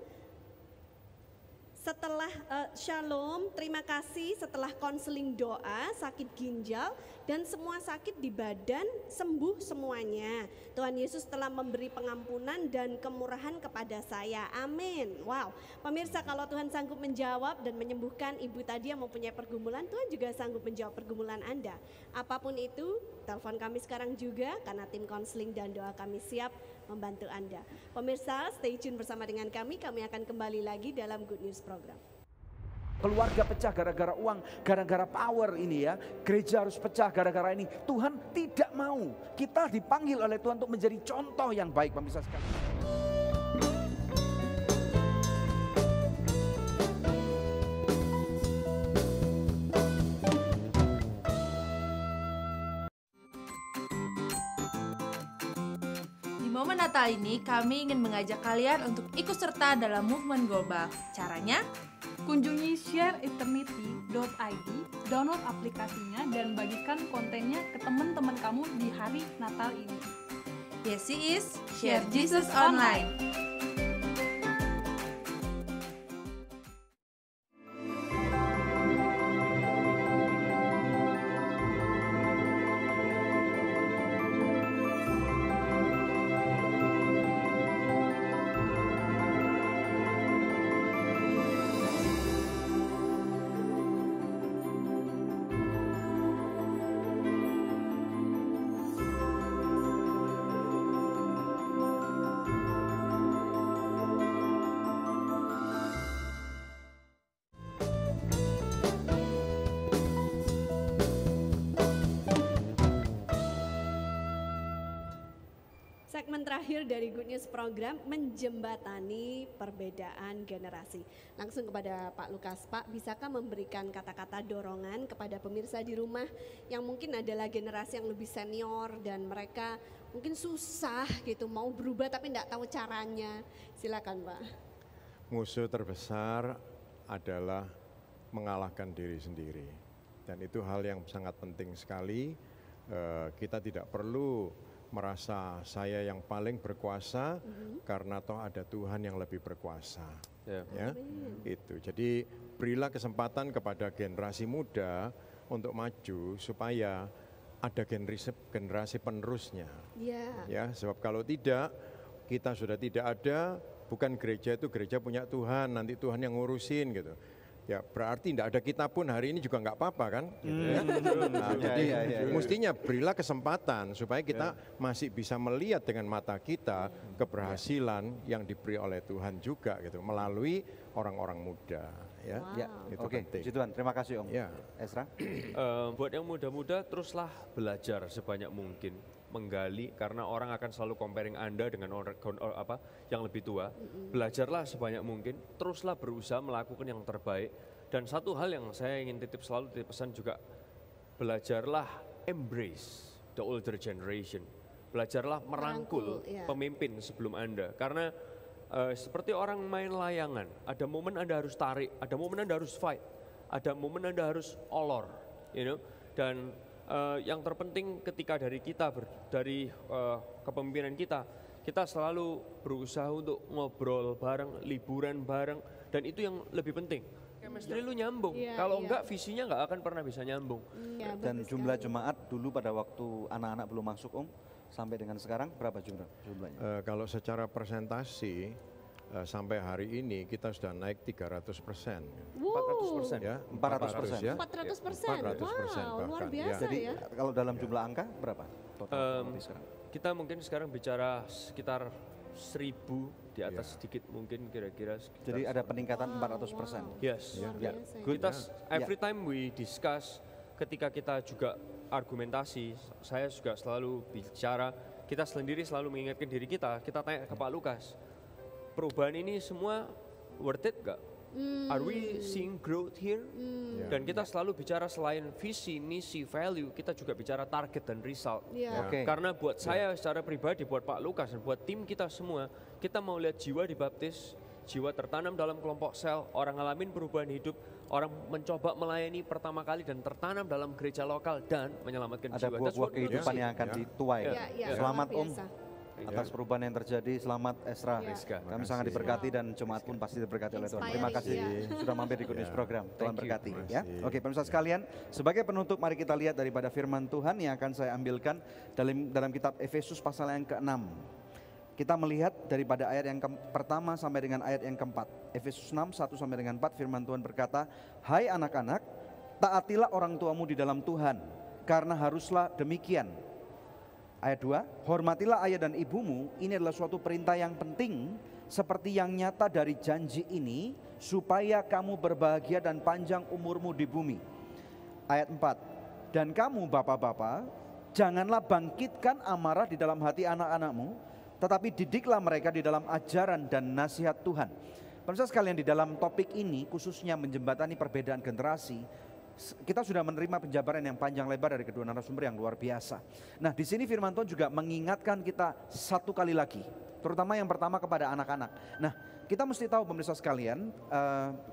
Shalom, terima kasih setelah konseling doa, sakit ginjal dan semua sakit di badan sembuh semuanya. Tuhan Yesus telah memberi pengampunan dan kemurahan kepada saya. Amin. Wow, pemirsa, kalau Tuhan sanggup menjawab dan menyembuhkan ibu tadi yang mempunyai pergumulan, Tuhan juga sanggup menjawab pergumulan Anda. Apapun itu, telepon kami sekarang juga karena tim konseling dan doa kami siap membantu Anda. Pemirsa, stay tune bersama dengan kami akan kembali lagi dalam Good News Program. Keluarga pecah gara-gara uang, gara-gara power ini ya. Gereja harus pecah gara-gara ini. Tuhan tidak mau. Kita dipanggil oleh Tuhan untuk menjadi contoh yang baik, pemirsa sekalian. Momen Natal ini kami ingin mengajak kalian untuk ikut serta dalam movement global. Caranya? Kunjungi shareeternity.id, download aplikasinya dan bagikan kontennya ke teman-teman kamu di hari Natal ini. Yes, he is. Share Jesus Online. Segmen terakhir dari Good News Program, menjembatani perbedaan generasi. Langsung kepada Pak Lukas. Pak, bisakah memberikan kata-kata dorongan kepada pemirsa di rumah yang mungkin adalah generasi yang lebih senior dan mereka mungkin susah gitu mau berubah tapi tidak tahu caranya. Silakan Pak. Musuh terbesar adalah mengalahkan diri sendiri. Dan itu hal yang sangat penting sekali. Kita tidak perlu merasa saya yang paling berkuasa karena toh ada Tuhan yang lebih berkuasa. Ya, itu. Jadi berilah kesempatan kepada generasi muda untuk maju supaya ada generasi penerusnya. Ya, sebab kalau tidak, kita sudah tidak ada, bukan gereja itu gereja punya Tuhan, nanti Tuhan yang ngurusin gitu. Ya berarti tidak ada kita pun hari ini juga nggak apa-apa kan? Nah, jadi mestinya berilah kesempatan supaya kita masih bisa melihat dengan mata kita keberhasilan yang diberi oleh Tuhan juga gitu melalui orang-orang muda. Ya, itu penting. Puji Tuhan, terima kasih Om. Ezra. Buat yang muda-muda teruslah belajar sebanyak mungkin. Menggali karena orang akan selalu comparing Anda dengan orang yang lebih tua. Belajarlah sebanyak mungkin, teruslah berusaha melakukan yang terbaik. Dan satu hal yang saya ingin selalu titip pesan juga, belajarlah embrace the older generation. Belajarlah merangkul pemimpin sebelum Anda. Karena seperti orang main layangan, ada momen Anda harus tarik, ada momen Anda harus fight, ada momen Anda harus olor, Dan yang terpenting ketika dari kita, dari kepemimpinan kita selalu berusaha untuk ngobrol bareng, liburan bareng, dan itu yang lebih penting. Chemistry lu nyambung, kalau enggak visinya enggak akan pernah bisa nyambung. Dan jumlah jemaat dulu pada waktu anak-anak belum masuk sampai dengan sekarang berapa jumlahnya? Kalau secara presentasi sampai hari ini kita sudah naik 300%. 400%. Ya, 400%. ya. 400%. Wow, luar biasa Jadi, ya. kalau dalam jumlah angka berapa total sekarang? Kita mungkin sekarang bicara sekitar 1000 di atas sedikit mungkin kira-kira. Jadi ada peningkatan 400%. Yes. Good. Kita every time we discuss, ketika kita juga argumentasi, saya juga selalu bicara, kita sendiri selalu mengingatkan diri kita tanya ke Pak Lukas, perubahan ini semua worth it gak? Are we seeing growth here? Dan kita selalu bicara selain visi, misi, value, kita juga bicara target dan result. Karena buat saya secara pribadi, buat Pak Lukas dan buat tim kita semua, kita mau lihat jiwa dibaptis, jiwa tertanam dalam kelompok sel, orang ngalamin perubahan hidup, orang mencoba melayani pertama kali dan tertanam dalam gereja lokal dan menyelamatkan ada jiwa. Ada buah-buah kehidupan yang akan dituai. Selamat atas perubahan yang terjadi, selamat Esra. Kami sangat diberkati dan jemaat pun pasti diberkati oleh Tuhan. Terima kasih sudah mampir di Good News Program. Tuhan berkati. Ya. Oke, pemirsa sekalian, sebagai penutup mari kita lihat daripada firman Tuhan yang akan saya ambilkan dalam kitab Efesus pasal yang ke-6. Kita melihat daripada ayat yang pertama sampai dengan ayat yang keempat. Efesus 6, 1 sampai dengan 4, firman Tuhan berkata, "Hai anak-anak, taatilah orang tuamu di dalam Tuhan, karena haruslah demikian." Ayat 2, "Hormatilah ayah dan ibumu, ini adalah suatu perintah yang penting, seperti yang nyata dari janji ini, supaya kamu berbahagia dan panjang umurmu di bumi." Ayat 4, "Dan kamu bapak-bapak, janganlah bangkitkan amarah di dalam hati anak-anakmu, tetapi didiklah mereka di dalam ajaran dan nasihat Tuhan." Pemirsa sekalian, di dalam topik ini khususnya menjembatani perbedaan generasi, kita sudah menerima penjabaran yang panjang lebar dari kedua narasumber yang luar biasa. Nah, di sini firman Tuhan juga mengingatkan kita satu kali lagi, terutama yang pertama kepada anak-anak. Nah, kita mesti tahu pemirsa sekalian,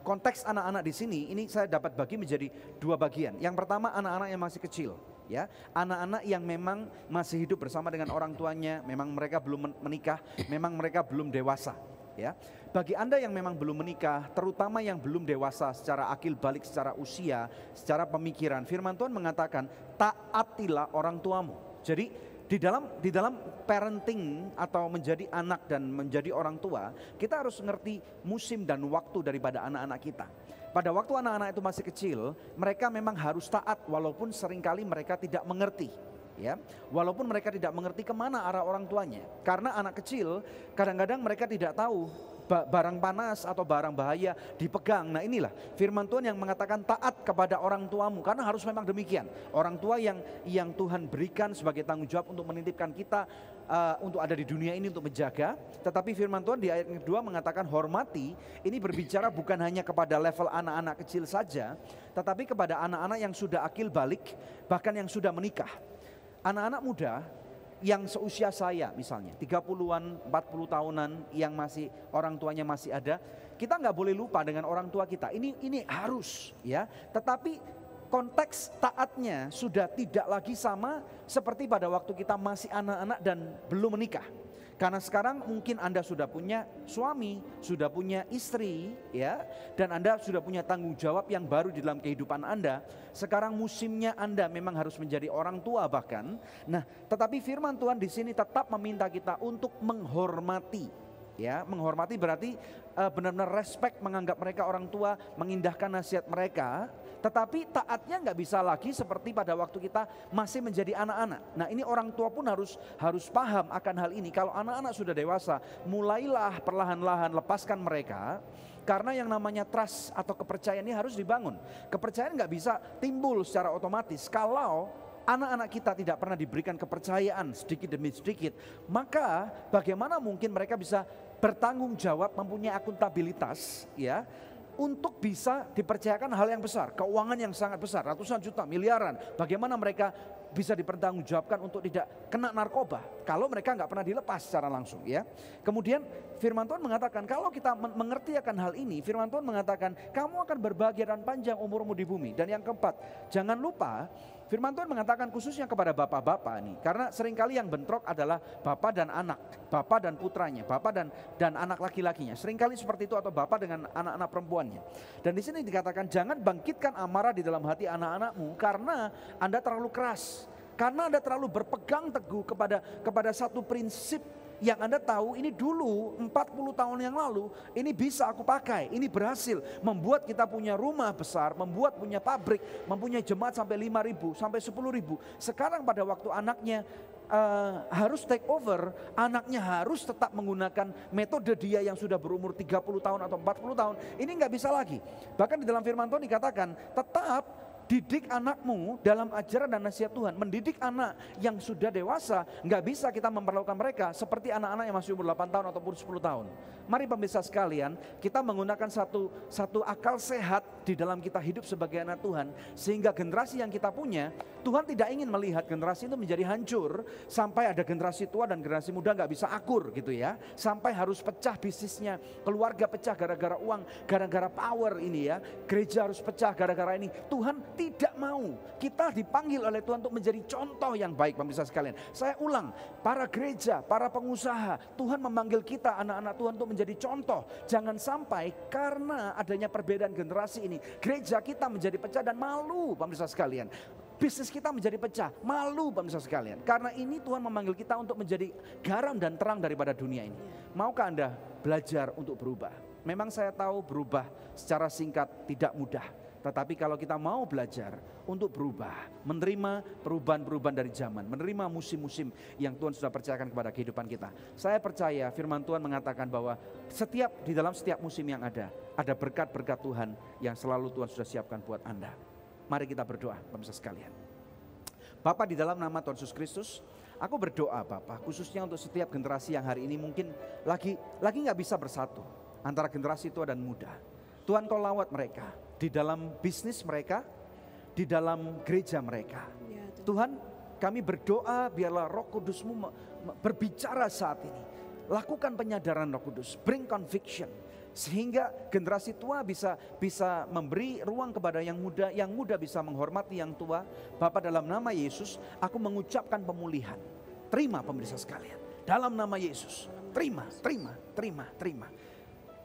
konteks anak-anak di sini ini saya dapat bagi menjadi dua bagian. Yang pertama anak-anak yang masih kecil. Ya, anak-anak yang memang masih hidup bersama dengan orang tuanya, memang mereka belum menikah, memang mereka belum dewasa. Ya, bagi Anda yang memang belum menikah, terutama yang belum dewasa secara akil balik, secara usia, secara pemikiran, firman Tuhan mengatakan taatilah orang tuamu. Jadi di dalam parenting atau menjadi anak dan menjadi orang tua, kita harus ngerti musim dan waktu daripada anak-anak kita. Pada waktu anak-anak itu masih kecil, mereka memang harus taat walaupun seringkali mereka tidak mengerti. Ya, walaupun mereka tidak mengerti kemana arah orang tuanya, karena anak kecil kadang-kadang mereka tidak tahu barang panas atau barang bahaya dipegang. Nah, inilah firman Tuhan yang mengatakan taat kepada orang tuamu, karena harus memang demikian. Orang tua yang Tuhan berikan sebagai tanggung jawab untuk menitipkan kita untuk ada di dunia ini untuk menjaga. Tetapi firman Tuhan di ayat kedua mengatakan hormati. Ini berbicara bukan hanya kepada level anak-anak kecil saja, tetapi kepada anak-anak yang sudah akil balik, bahkan yang sudah menikah. Anak-anak muda yang seusia saya misalnya 30-an, 40 tahunan yang masih orang tuanya masih ada, kita nggak boleh lupa dengan orang tua kita. Ini harus ya. Tetapi konteks taatnya sudah tidak lagi sama seperti pada waktu kita masih anak-anak dan belum menikah. Karena sekarang mungkin Anda sudah punya suami, sudah punya istri, ya, dan Anda sudah punya tanggung jawab yang baru di dalam kehidupan Anda. Sekarang musimnya Anda memang harus menjadi orang tua bahkan. Nah, tetapi firman Tuhan di sini tetap meminta kita untuk menghormati. Ya, menghormati berarti benar-benar respect, menganggap mereka orang tua, mengindahkan nasihat mereka. Tetapi taatnya nggak bisa lagi seperti pada waktu kita masih menjadi anak-anak. Nah, ini orang tua pun harus paham akan hal ini. Kalau anak-anak sudah dewasa, mulailah perlahan-lahan lepaskan mereka. Karena yang namanya trust atau kepercayaan ini harus dibangun. Kepercayaan nggak bisa timbul secara otomatis kalau anak-anak kita tidak pernah diberikan kepercayaan sedikit demi sedikit. Maka bagaimana mungkin mereka bisa bertanggung jawab, mempunyai akuntabilitas, ya, untuk bisa dipercayakan hal yang besar, keuangan yang sangat besar, ratusan juta, miliaran. Bagaimana mereka bisa dipertanggungjawabkan untuk tidak kena narkoba kalau mereka nggak pernah dilepas secara langsung ya. Kemudian firman Tuhan mengatakan kalau kita mengerti akan hal ini, firman Tuhan mengatakan kamu akan berbahagia dan panjang umurmu di bumi. Dan yang keempat, jangan lupa firman Tuhan mengatakan khususnya kepada bapak-bapak nih, karena seringkali yang bentrok adalah bapak dan anak, bapak dan putranya, bapak dan anak laki-lakinya. Seringkali seperti itu, atau bapak dengan anak-anak perempuannya. Dan di sini dikatakan jangan bangkitkan amarah di dalam hati anak-anakmu karena Anda terlalu keras, karena Anda terlalu berpegang teguh kepada satu prinsip yang Anda tahu ini dulu 40 tahun yang lalu ini bisa aku pakai, ini berhasil membuat kita punya rumah besar, membuat punya pabrik, mempunyai jemaat sampai 5.000 sampai 10.000. Sekarang pada waktu anaknya harus take over, anaknya harus tetap menggunakan metode dia yang sudah berumur 30 tahun atau 40 tahun, ini nggak bisa lagi. Bahkan di dalam firman Tuhan dikatakan tetap didik anakmu dalam ajaran dan nasihat Tuhan. Mendidik anak yang sudah dewasa, nggak bisa kita memperlakukan mereka seperti anak-anak yang masih umur 8 tahun ataupun 10 tahun. Mari pemirsa sekalian, kita menggunakan satu akal sehat di dalam kita hidup sebagai anak Tuhan. Sehingga generasi yang kita punya, Tuhan tidak ingin melihat generasi itu menjadi hancur. Sampai ada generasi tua dan generasi muda nggak bisa akur gitu ya. Sampai harus pecah bisnisnya, keluarga pecah gara-gara uang, gara-gara power ini ya. Gereja harus pecah gara-gara ini. Tuhan tidak mau. Kita dipanggil oleh Tuhan untuk menjadi contoh yang baik pemirsa sekalian. Saya ulang, para gereja, para pengusaha, Tuhan memanggil kita anak-anak Tuhan untuk menjadi contoh. Jangan sampai karena adanya perbedaan generasi ini, gereja kita menjadi pecah dan malu pemirsa sekalian. Bisnis kita menjadi pecah, malu pemirsa sekalian. Karena ini Tuhan memanggil kita untuk menjadi garam dan terang daripada dunia ini. Maukah Anda belajar untuk berubah? Memang saya tahu berubah secara singkat tidak mudah. Tetapi kalau kita mau belajar untuk berubah, menerima perubahan-perubahan dari zaman, menerima musim-musim yang Tuhan sudah percayakan kepada kehidupan kita. Saya percaya firman Tuhan mengatakan bahwa di dalam setiap musim yang ada berkat-berkat Tuhan yang selalu Tuhan sudah siapkan buat Anda. Mari kita berdoa pemirsa sekalian. Bapa, di dalam nama Tuhan Yesus Kristus, aku berdoa Bapa, khususnya untuk setiap generasi yang hari ini mungkin lagi gak bisa bersatu antara generasi tua dan muda. Tuhan, Kau lawat mereka di dalam bisnis mereka, di dalam gereja mereka. Tuhan, kami berdoa biarlah Roh Kudus-Mu berbicara saat ini. Lakukan penyadaran Roh Kudus, bring conviction. Sehingga generasi tua bisa memberi ruang kepada yang muda bisa menghormati yang tua. Bapa, dalam nama Yesus, aku mengucapkan pemulihan. Terima pemirsa sekalian. Dalam nama Yesus, terima.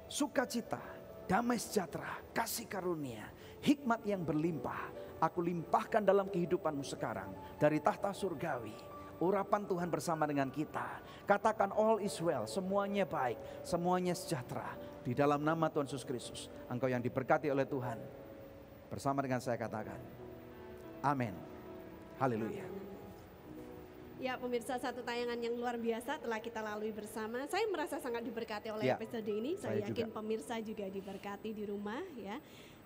Sukacita, damai sejahtera, kasih karunia, hikmat yang berlimpah, aku limpahkan dalam kehidupanmu sekarang. Dari tahta surgawi, urapan Tuhan bersama dengan kita. Katakan all is well, semuanya baik, semuanya sejahtera. Di dalam nama Tuhan Yesus Kristus, Engkau yang diberkati oleh Tuhan. Bersama dengan saya katakan, amin. Haleluya. Ya pemirsa, satu tayangan yang luar biasa telah kita lalui bersama. Saya merasa sangat diberkati oleh episode ini. Saya yakin pemirsa juga diberkati di rumah ya.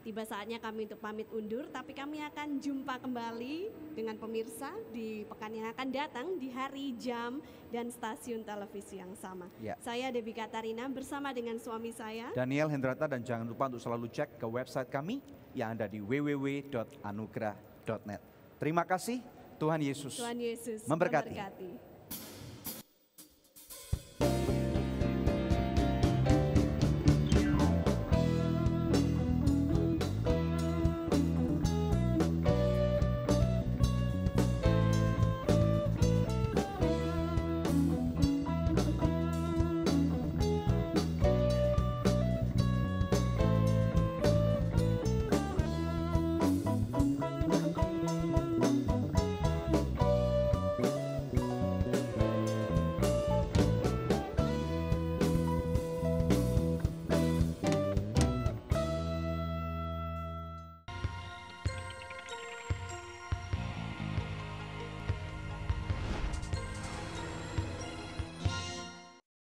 Tiba saatnya kami untuk pamit undur, tapi kami akan jumpa kembali dengan pemirsa di pekan yang akan datang di hari, jam, dan stasiun televisi yang sama. Saya Debbie Katarina bersama dengan suami saya Daniel Hendrata, dan jangan lupa untuk selalu cek ke website kami yang ada di www.anugerah.net. Terima kasih, Tuhan Yesus memberkati.